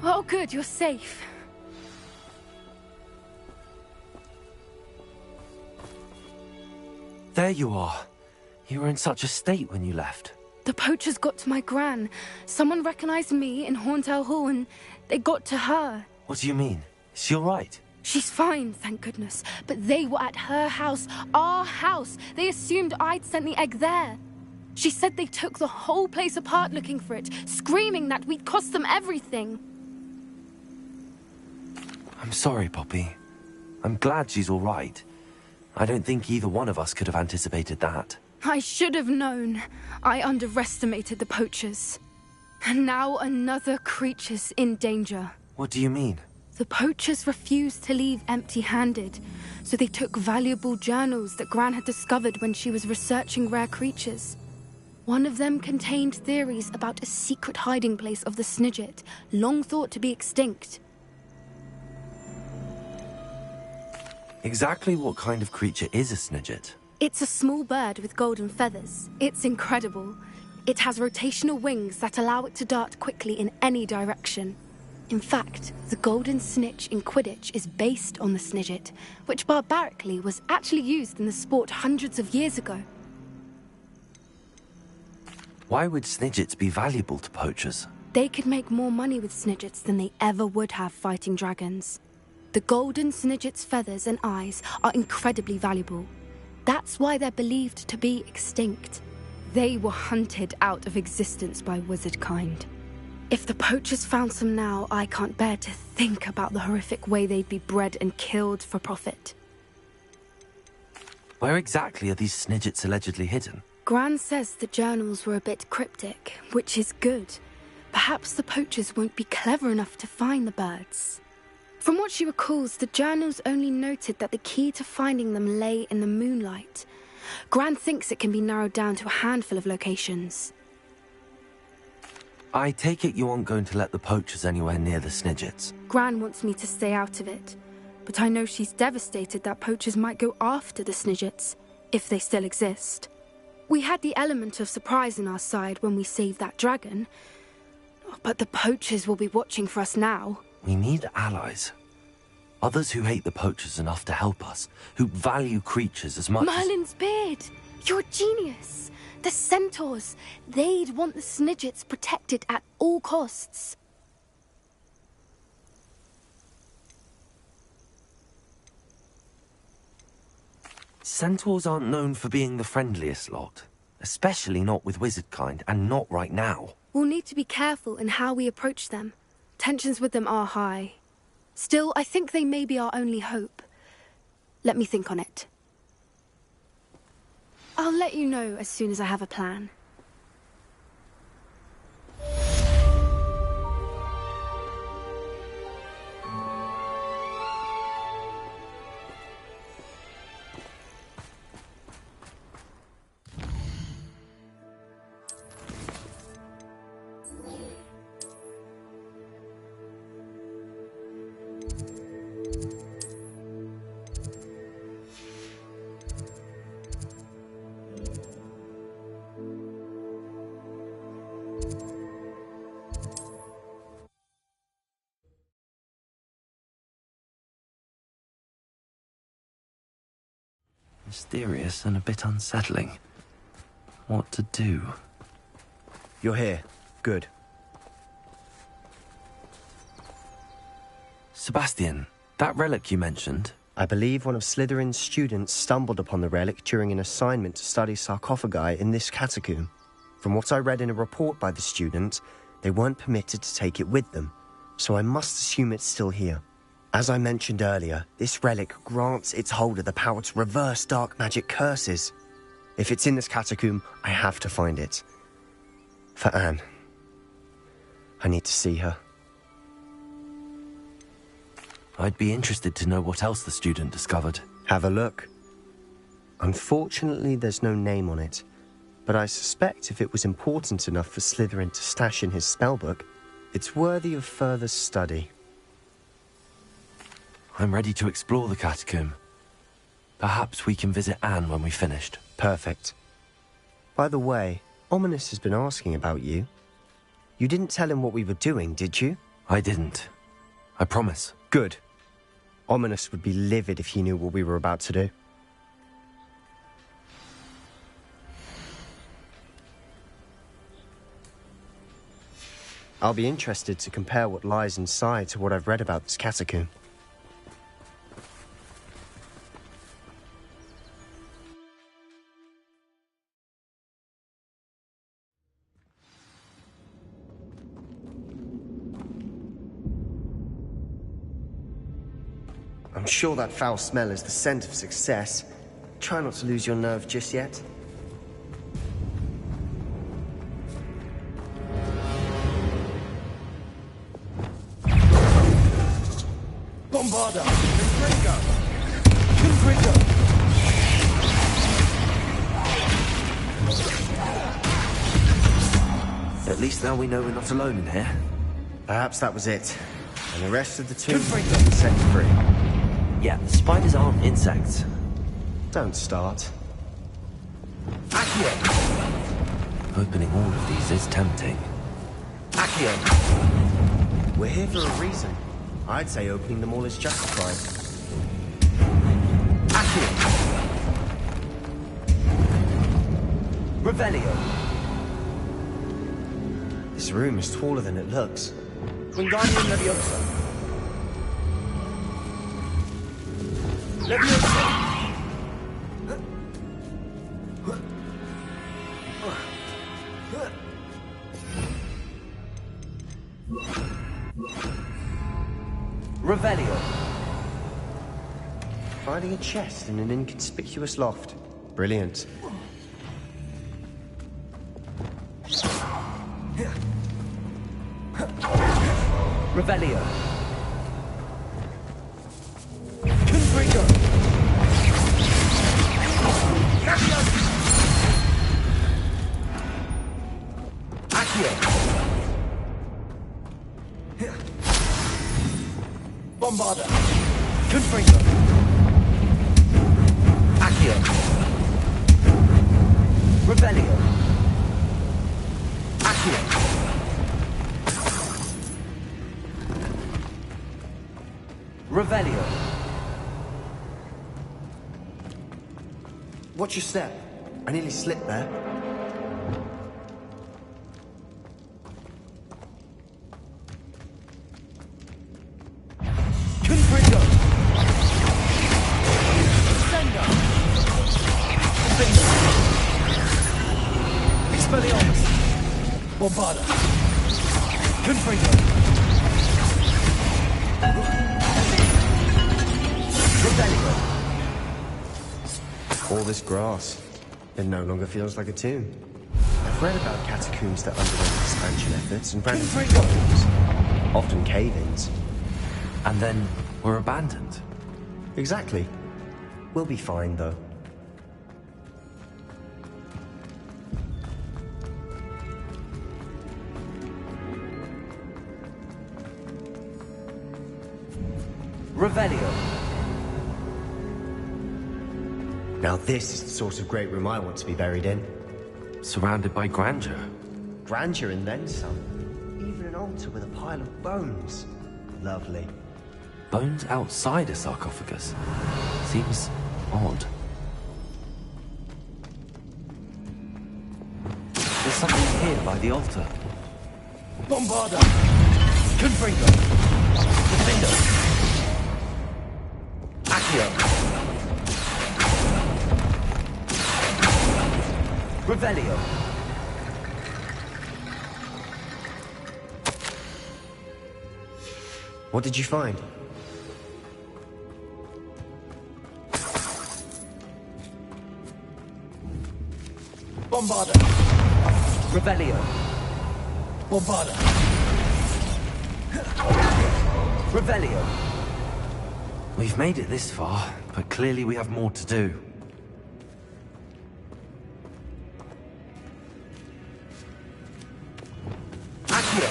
Oh, good, you're safe. There you are. You were in such a state when you left. The poachers got to my gran. Someone recognized me in Horntail Hall and they got to her. What do you mean? Is she all right? She's fine, thank goodness. But they were at her house, our house. They assumed I'd sent the egg there. She said they took the whole place apart looking for it, screaming that we'd cost them everything. I'm sorry, Poppy. I'm glad she's all right. I don't think either one of us could have anticipated that. I should have known. I underestimated the poachers. And now another creature's in danger. What do you mean? The poachers refused to leave empty-handed, so they took valuable journals that Gran had discovered when she was researching rare creatures. One of them contained theories about a secret hiding place of the Snidget, long thought to be extinct. Exactly what kind of creature is a Snidget? It's a small bird with golden feathers. It's incredible. It has rotational wings that allow it to dart quickly in any direction. In fact, the golden snitch in Quidditch is based on the Snidget, which barbarically was actually used in the sport hundreds of years ago. Why would Snidgets be valuable to poachers? They could make more money with Snidgets than they ever would have fighting dragons. The golden Snidget's feathers and eyes are incredibly valuable. That's why they're believed to be extinct. They were hunted out of existence by wizard kind. If the poachers found some now, I can't bear to think about the horrific way they'd be bred and killed for profit. Where exactly are these Snidgets allegedly hidden? Gran says the journals were a bit cryptic, which is good. Perhaps the poachers won't be clever enough to find the birds. From what she recalls, the journals only noted that the key to finding them lay in the moonlight. Gran thinks it can be narrowed down to a handful of locations. I take it you aren't going to let the poachers anywhere near the Snidgets. Gran wants me to stay out of it, but I know she's devastated that poachers might go after the Snidgets, if they still exist. We had the element of surprise on our side when we saved that dragon, but the poachers will be watching for us now. We need allies. Others who hate the poachers enough to help us, who value creatures as much Merlin's beard! You're a genius! The centaurs! They'd want the Snidgets protected at all costs. Centaurs aren't known for being the friendliest lot. Especially not with wizard kind, and not right now. We'll need to be careful in how we approach them. Tensions with them are high. Still, I think they may be our only hope. Let me think on it. I'll let you know as soon as I have a plan. Mysterious and a bit unsettling. What to do? You're here. Good. Sebastian, that relic you mentioned. I believe one of Slytherin's students stumbled upon the relic during an assignment to study sarcophagi in this catacomb. From what I read in a report by the student, they weren't permitted to take it with them, so I must assume it's still here. As I mentioned earlier, this relic grants its holder the power to reverse dark magic curses. If it's in this catacomb, I have to find it. For Anne. I need to see her. I'd be interested to know what else the student discovered. Have a look. Unfortunately, there's no name on it, but I suspect if it was important enough for Slytherin to stash in his spellbook, it's worthy of further study. I'm ready to explore the catacomb. Perhaps we can visit Anne when we've finished. Perfect. By the way, Ominous has been asking about you. You didn't tell him what we were doing, did you? I didn't. I promise. Good. Ominous would be livid if he knew what we were about to do. I'll be interested to compare what lies inside to what I've read about this catacomb. I'm sure that foul smell is the scent of success. Try not to lose your nerve just yet. Bombarda! Confringo! Confringo! At least now we know we're not alone in here. Perhaps that was it. And the rest of the tomb was set free. Yeah, the spiders aren't insects. Don't start. Accio! Opening all of these is tempting. Accio! We're here for a reason. I'd say opening them all is justified. Accio! Revelio! This room is taller than it looks. Wingardium Leviosa. Leviosa. Revelio! Finding a chest in an inconspicuous loft. Brilliant. Revelio! Confringo. Accio! Bombarda. Confringo. Accio! Revelio! Accio! Revelio! Watch your step. I nearly slipped there. Confringo. Senda. Bingo. Expelliarmus. Bombarda. Confringo. Revelio! All this grass. It no longer feels like a tomb. I've read about catacombs that underwent expansion efforts and ran into problems. Often cave-ins. And then we're abandoned. Exactly. We'll be fine, though. Revelio! Now this is the sort of great room I want to be buried in. Surrounded by grandeur. Grandeur and then some. Even an altar with a pile of bones. Lovely. Bones outside a sarcophagus. Seems odd. There's something here by the altar. Bombarda. Confringo. Defendo. Accio! Revelio! What did you find? Bombarda. Revelio! Bombarda. Revelio! We've made it this far, but clearly we have more to do. Accio!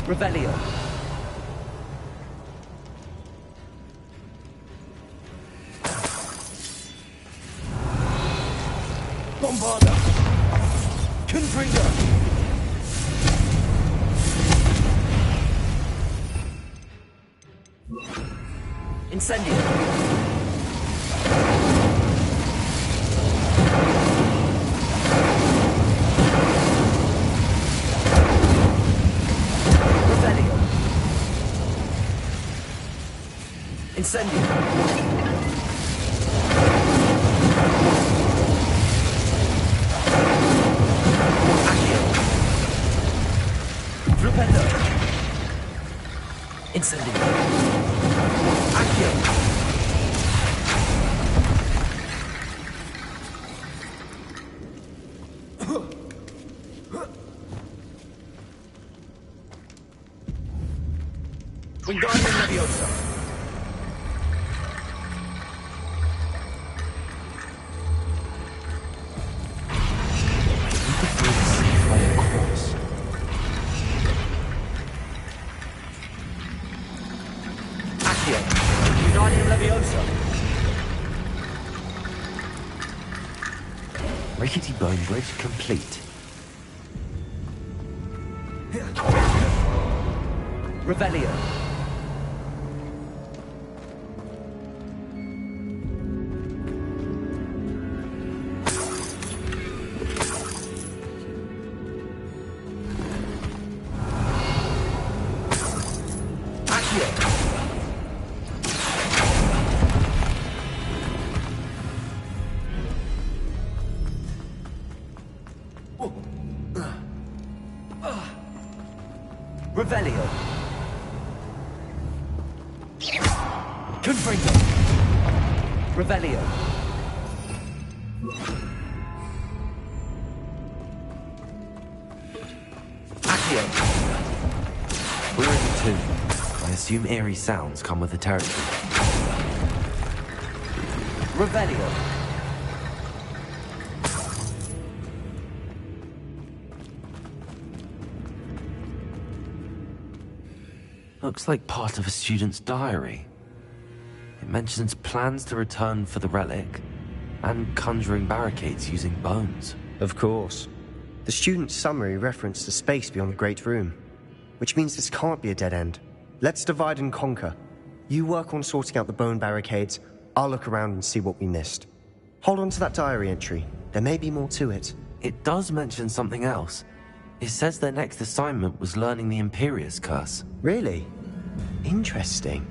Revelio! Bombarda. Confringo. Incendio! Revelio! Incendio! Flupendo! Incendio! Accio! Wingardium Leviosa. Accio. Wingardium Leviosa. Rickety bone bridge complete. Revelio. Revelio. Confringo. Revelio. Accio. We're in the tomb. I assume eerie sounds come with the territory. Revelio. Looks like part of a student's diary. It mentions plans to return for the relic and conjuring barricades using bones. Of course. The student's summary referenced the space beyond the Great Room, which means this can't be a dead end. Let's divide and conquer. You work on sorting out the bone barricades, I'll look around and see what we missed. Hold on to that diary entry. There may be more to it. It does mention something else. It says their next assignment was learning the Imperius Curse. Really? Interesting.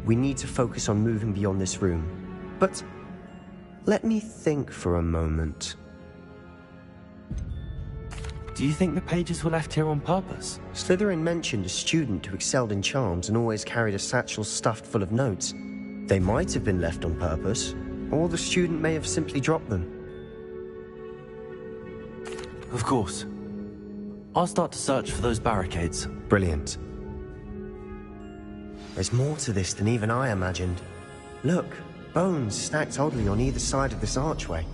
We need to focus on moving beyond this room. But let me think for a moment. Do you think the pages were left here on purpose? Slytherin mentioned a student who excelled in charms and always carried a satchel stuffed full of notes. They might have been left on purpose, or the student may have simply dropped them. Of course. I'll start to search for those barricades. Brilliant. There's more to this than even I imagined. Look, bones stacked oddly on either side of this archway.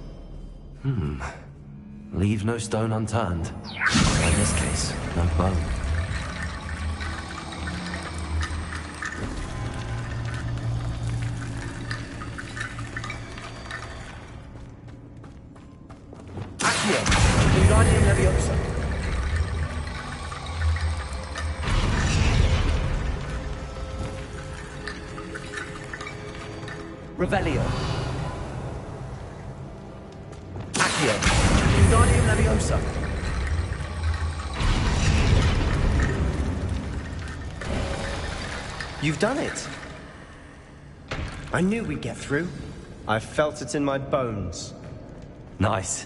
Leave no stone unturned. In this case, no bone. Accio. Wingardium Leviosa. Revelio. Accio. Wingardium Leviosa. You've done it! I knew we'd get through. I felt it in my bones. Nice.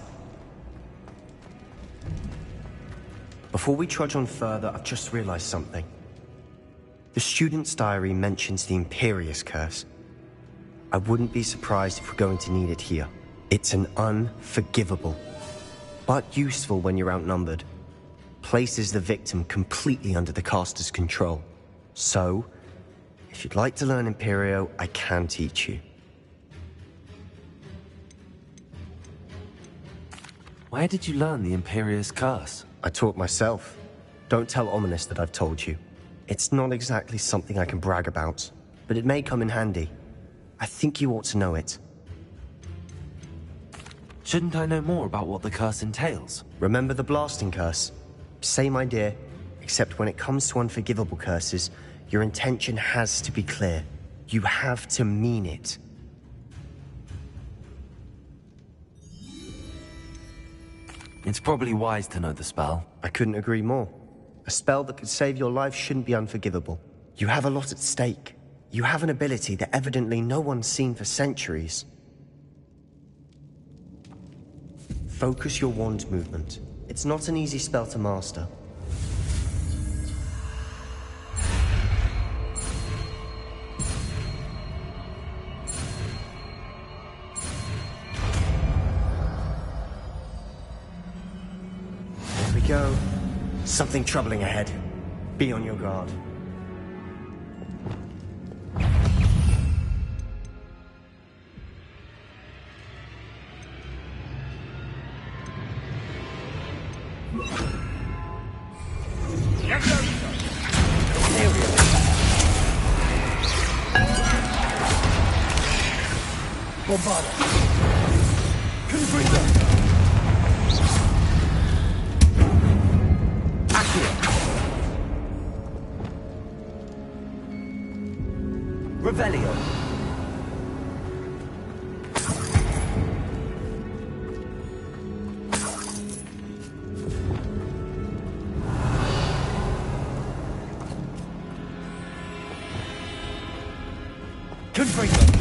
Before we trudge on further, I've just realized something. The student's diary mentions the Imperius Curse. I wouldn't be surprised if we're going to need it here. It's an unforgivable, but useful when you're outnumbered. Places the victim completely under the caster's control. So, if you'd like to learn Imperio, I can teach you. Where did you learn the Imperius Curse? I taught myself. Don't tell Ominous that I've told you. It's not exactly something I can brag about, but it may come in handy. I think you ought to know it. Shouldn't I know more about what the curse entails? Remember the blasting curse? Same idea, except when it comes to unforgivable curses, your intention has to be clear. You have to mean it. It's probably wise to know the spell. I couldn't agree more. A spell that could save your life shouldn't be unforgivable. You have a lot at stake. You have an ability that evidently no one's seen for centuries. Focus your wand movement. It's not an easy spell to master. There we go. Something troubling ahead. Be on your guard. Bombarda. Confringo. Accio. Revelio. Confringo.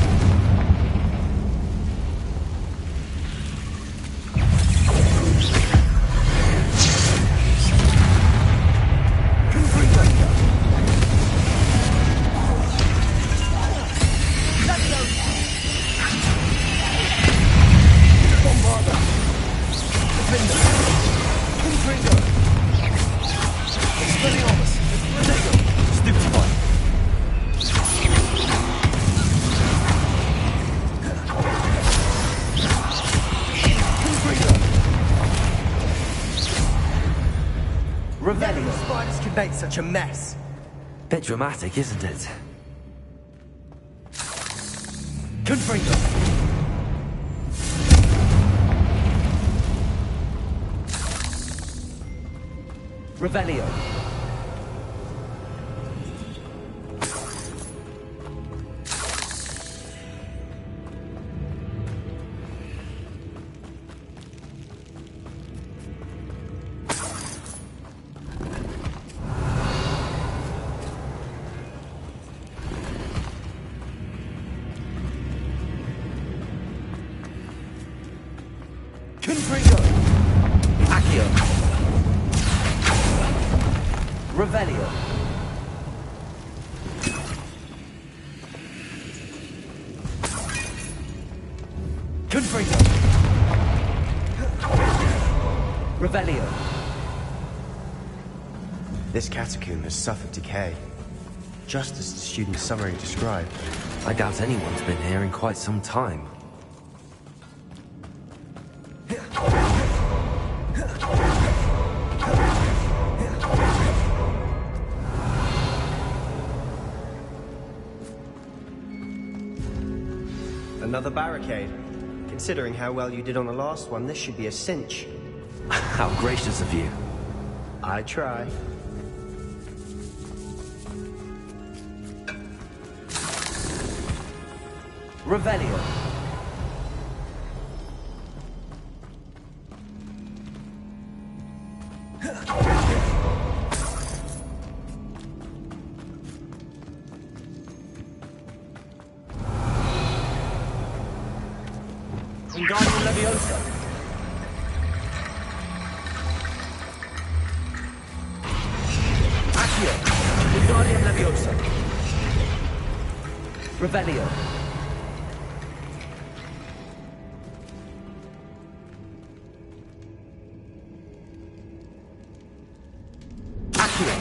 Revelio. Spiders can make such a mess. Bit dramatic, isn't it? Confringo. Revelio. Confringo. Accio. Revelio. Confringo. Revelio. This catacomb has suffered decay, just as the student's summary described. I doubt anyone's been here in quite some time. Another barricade. Considering how well you did on the last one, this should be a cinch. How gracious of you. I try. Revelio. Wingardium Leviosa. Accio. Wingardium Leviosa. Revelio. Accio.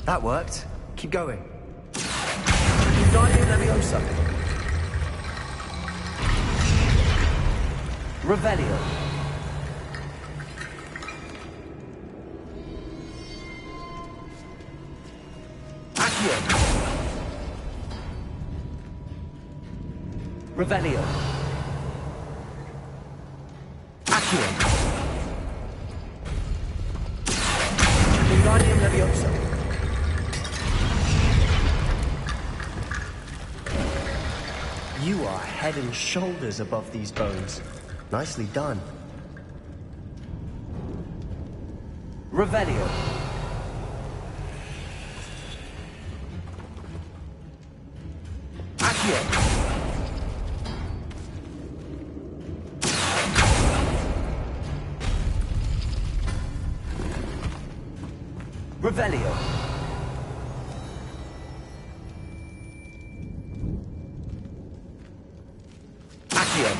That worked. Keep going. Wingardium Leviosa. Revelio. Accio. Revelio. Accio. Wingardium Leviosa. You are head and shoulders above these bones. Nicely done. Revelio. Accio. Revelio. Accio.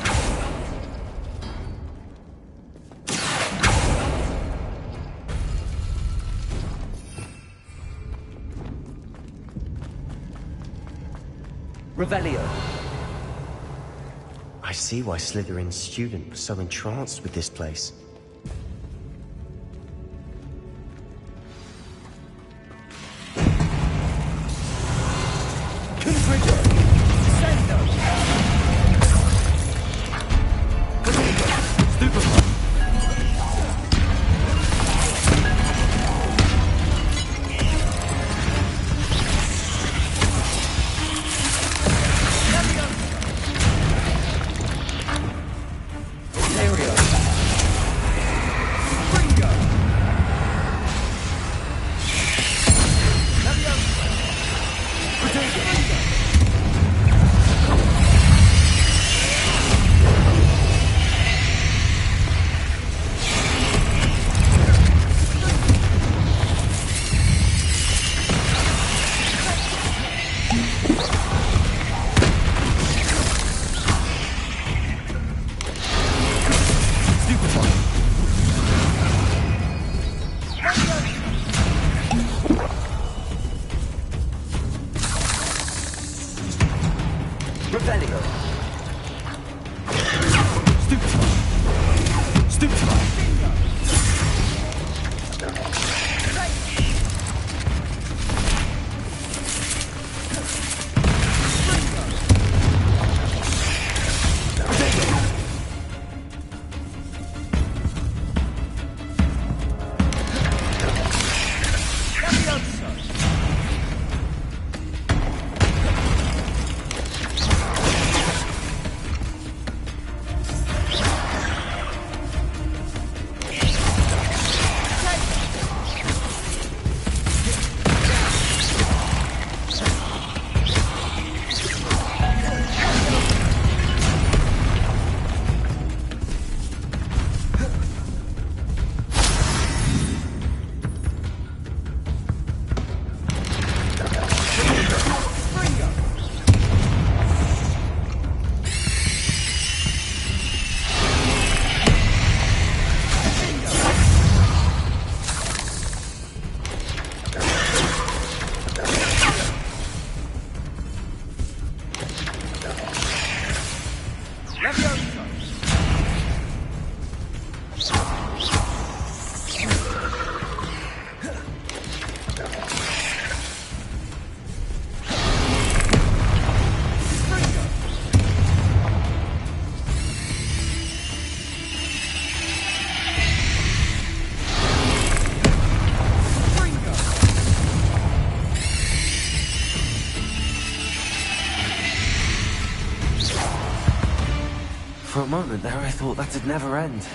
Revelio. I see why Slytherin's student was so entranced with this place. a moment there, I thought that'd never end.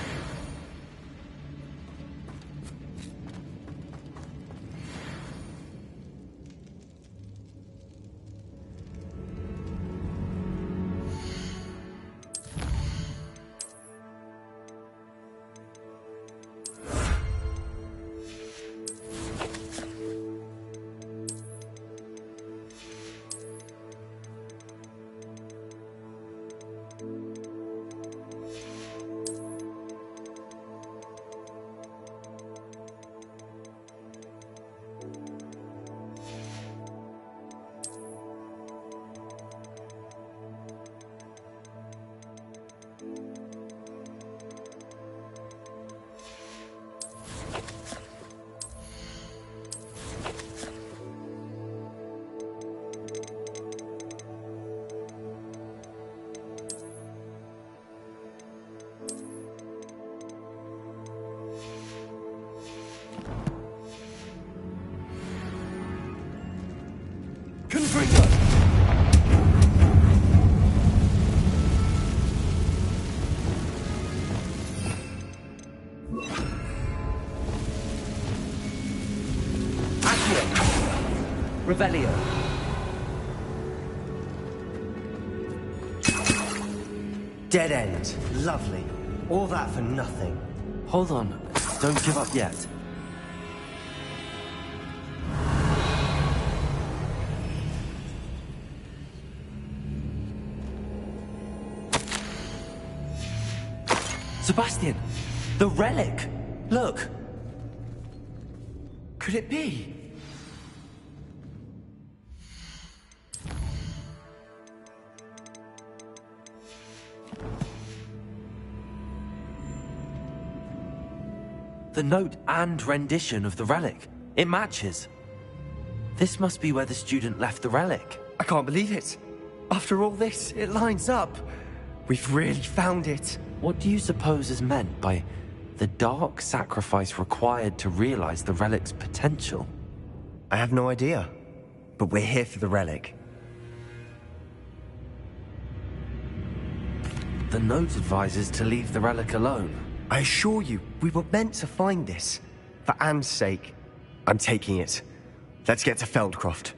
Revelio. Dead end. Lovely. All that for nothing. Hold on. Don't give up yet. Sebastian! The relic! Look! Could it be? The note and rendition of the relic. It matches. This must be where the student left the relic. I can't believe it. After all this, it lines up. We've really found it. What do you suppose is meant by the dark sacrifice required to realize the relic's potential? I have no idea. But we're here for the relic. The note advises to leave the relic alone. I assure you, we were meant to find this. For Anne's sake. I'm taking it. Let's get to Feldcroft.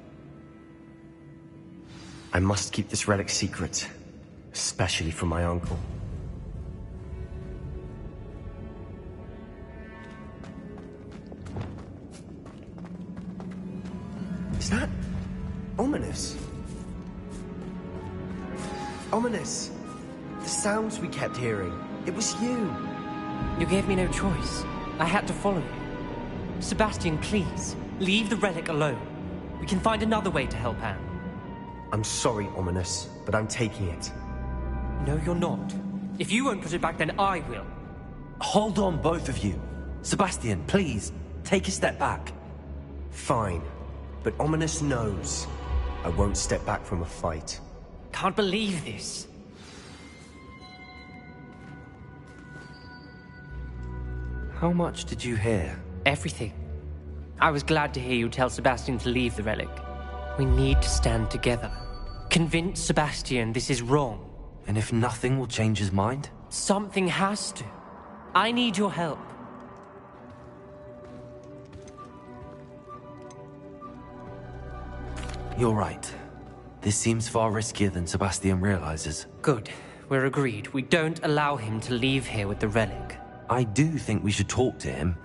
I must keep this relic secret. Especially from my uncle. Is that ominous? Ominous. The sounds we kept hearing. It was you. You gave me no choice. I had to follow you. Sebastian, please, leave the relic alone. We can find another way to help Anne. I'm sorry, Ominous, but I'm taking it. No, you're not. If you won't put it back, then I will. Hold on, both of you. Sebastian, please, take a step back. Fine, but Ominous knows I won't step back from a fight. Can't believe this. How much did you hear? Everything. I was glad to hear you tell Sebastian to leave the relic. We need to stand together. Convince Sebastian this is wrong. And if nothing will change his mind? Something has to. I need your help. You're right. This seems far riskier than Sebastian realizes. Good. We're agreed. We don't allow him to leave here with the relic. I do think we should talk to him,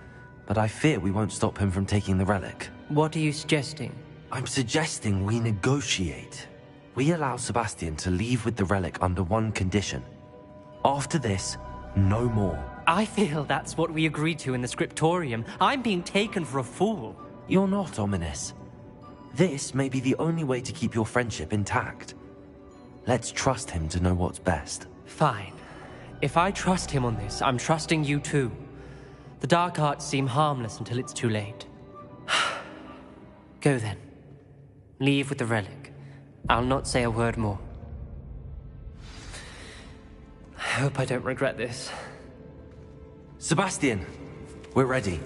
but I fear we won't stop him from taking the relic. What are you suggesting? I'm suggesting we negotiate. We allow Sebastian to leave with the relic under one condition. After this, no more. I feel that's what we agreed to in the scriptorium. I'm being taken for a fool. You're not, Ominous. This may be the only way to keep your friendship intact. Let's trust him to know what's best. Fine. If I trust him on this, I'm trusting you too. The dark arts seem harmless until it's too late. Go then. Leave with the relic. I'll not say a word more. I hope I don't regret this. Sebastian, we're ready.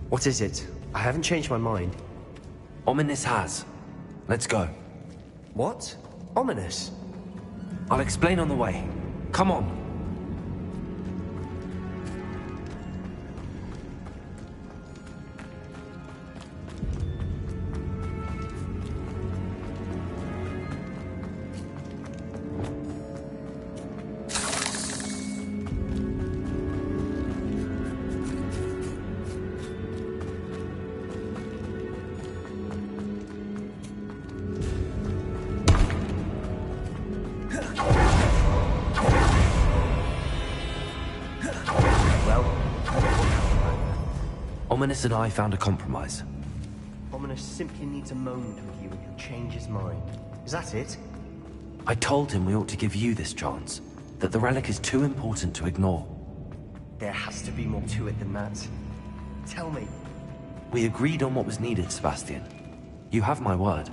What is it? I haven't changed my mind. Ominous has. Let's go. What? Ominous? I'll explain on the way. Come on. Ominous and I found a compromise. Ominous simply needs a moment with you and he'll change his mind. Is that it? I told him we ought to give you this chance, that the relic is too important to ignore. There has to be more to it than that. Tell me. We agreed on what was needed, Sebastian. You have my word.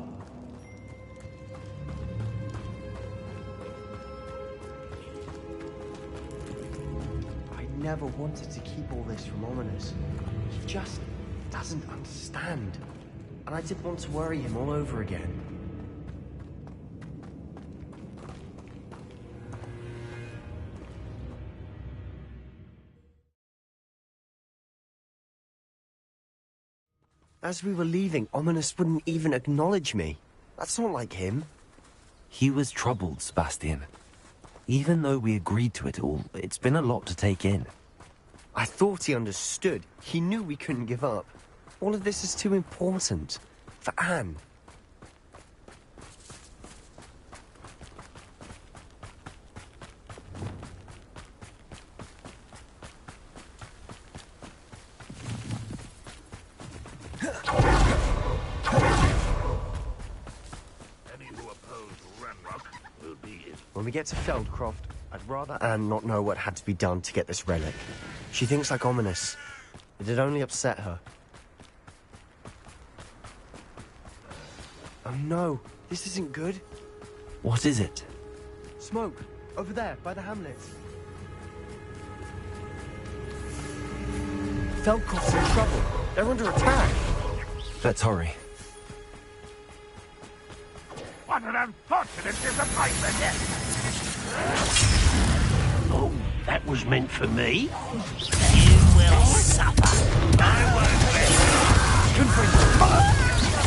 I never wanted to keep all this from Ominous. He just doesn't understand. And I didn't want to worry him all over again. As we were leaving, Ominous wouldn't even acknowledge me. That's not like him. He was troubled, Sebastian. Even though we agreed to it all, it's been a lot to take in. I thought he understood. He knew we couldn't give up. All of this is too important. For Anne. When we get to Feldcroft, I'd rather Anne not know what had to be done to get this relic. She thinks like Ominous. It'd only upset her. Oh no, this isn't good. What is it? Smoke, over there, by the hamlet. Feldcroft's in trouble. They're under attack. Let's hurry. What an unfortunate disappointment! Oh, that was meant for me. You will suffer. I won't bet.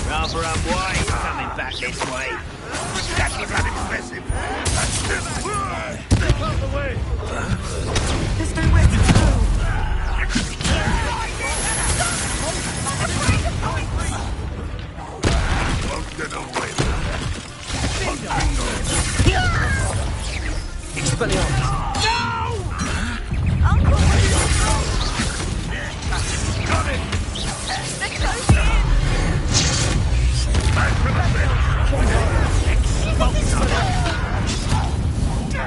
Rather unwise coming back this way. That was unimpressive. Step out the way. There's nowhere to go. Won't get away. Expelliarmus! No! Uncle! Got it! They're closing in! Back from the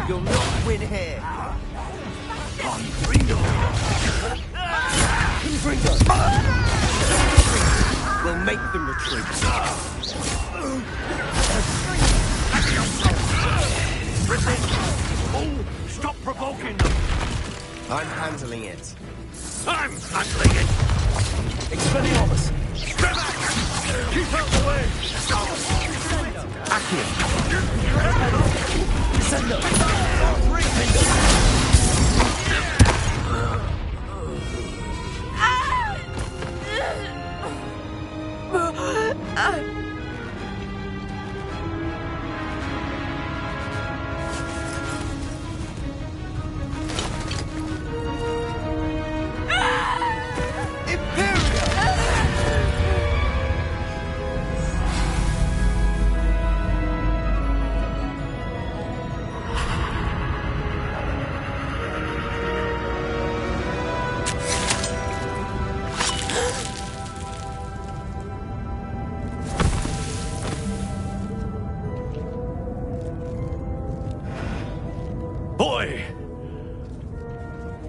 You'll not win here. We'll make them retreat. Oh, stop provoking them! I'm handling it. I'm handling it! Expelliarmus! Step back! Keep out the way! Accio! Descendo! Boy!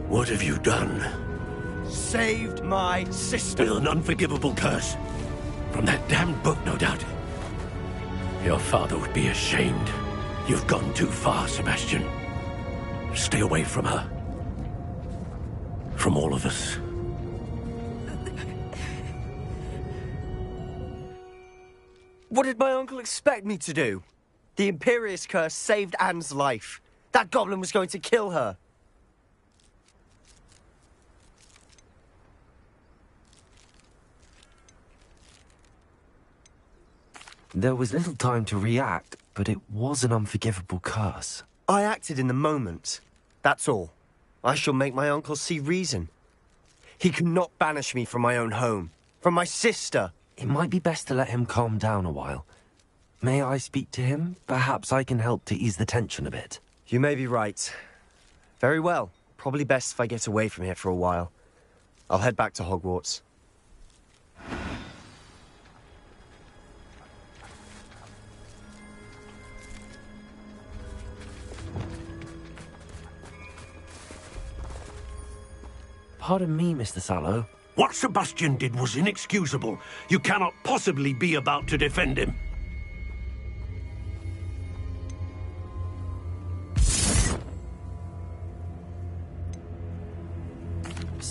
What have you done? Saved my sister. With an unforgivable curse. From that damned book, no doubt. Your father would be ashamed. You've gone too far, Sebastian. Stay away from her. From all of us. What did my uncle expect me to do? The Imperious curse saved Anne's life. That goblin was going to kill her. There was little time to react, but it was an unforgivable curse. I acted in the moment. That's all. I shall make my uncle see reason. He cannot banish me from my own home, from my sister. It might be best to let him calm down a while. May I speak to him? Perhaps I can help to ease the tension a bit. You may be right. Very well. Probably best if I get away from here for a while. I'll head back to Hogwarts. Pardon me, Mr. Sallow. What Sebastian did was inexcusable. You cannot possibly be about to defend him.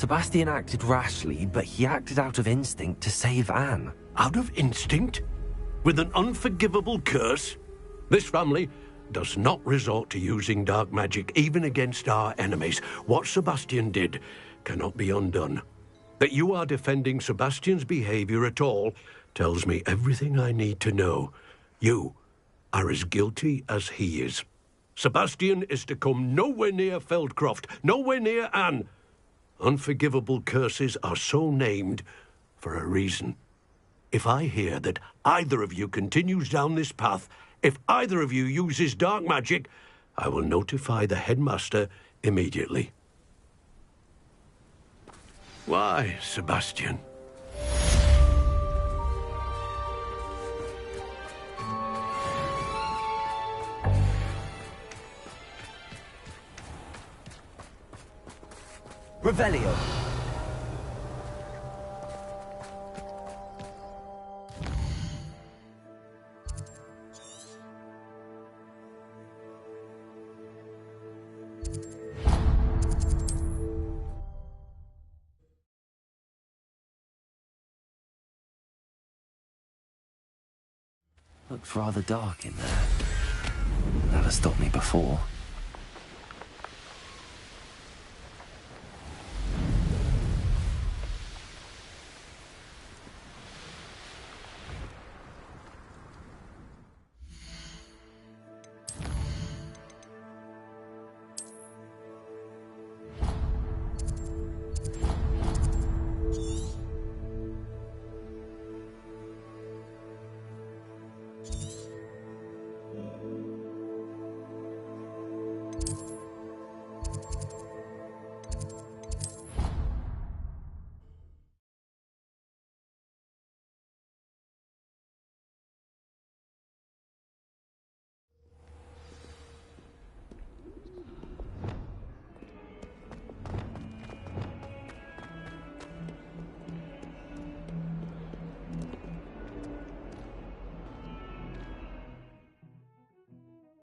Sebastian acted rashly, but he acted out of instinct to save Anne. Out of instinct? With an unforgivable curse? This family does not resort to using dark magic even against our enemies. What Sebastian did cannot be undone. That you are defending Sebastian's behavior at all tells me everything I need to know. You are as guilty as he is. Sebastian is to come nowhere near Feldcroft, nowhere near Anne. Unforgivable curses are so named for a reason. If I hear that either of you continues down this path, if either of you uses dark magic, I will notify the headmaster immediately. Why, Sebastian? Revelio. Looks rather dark in there. Never stopped me before.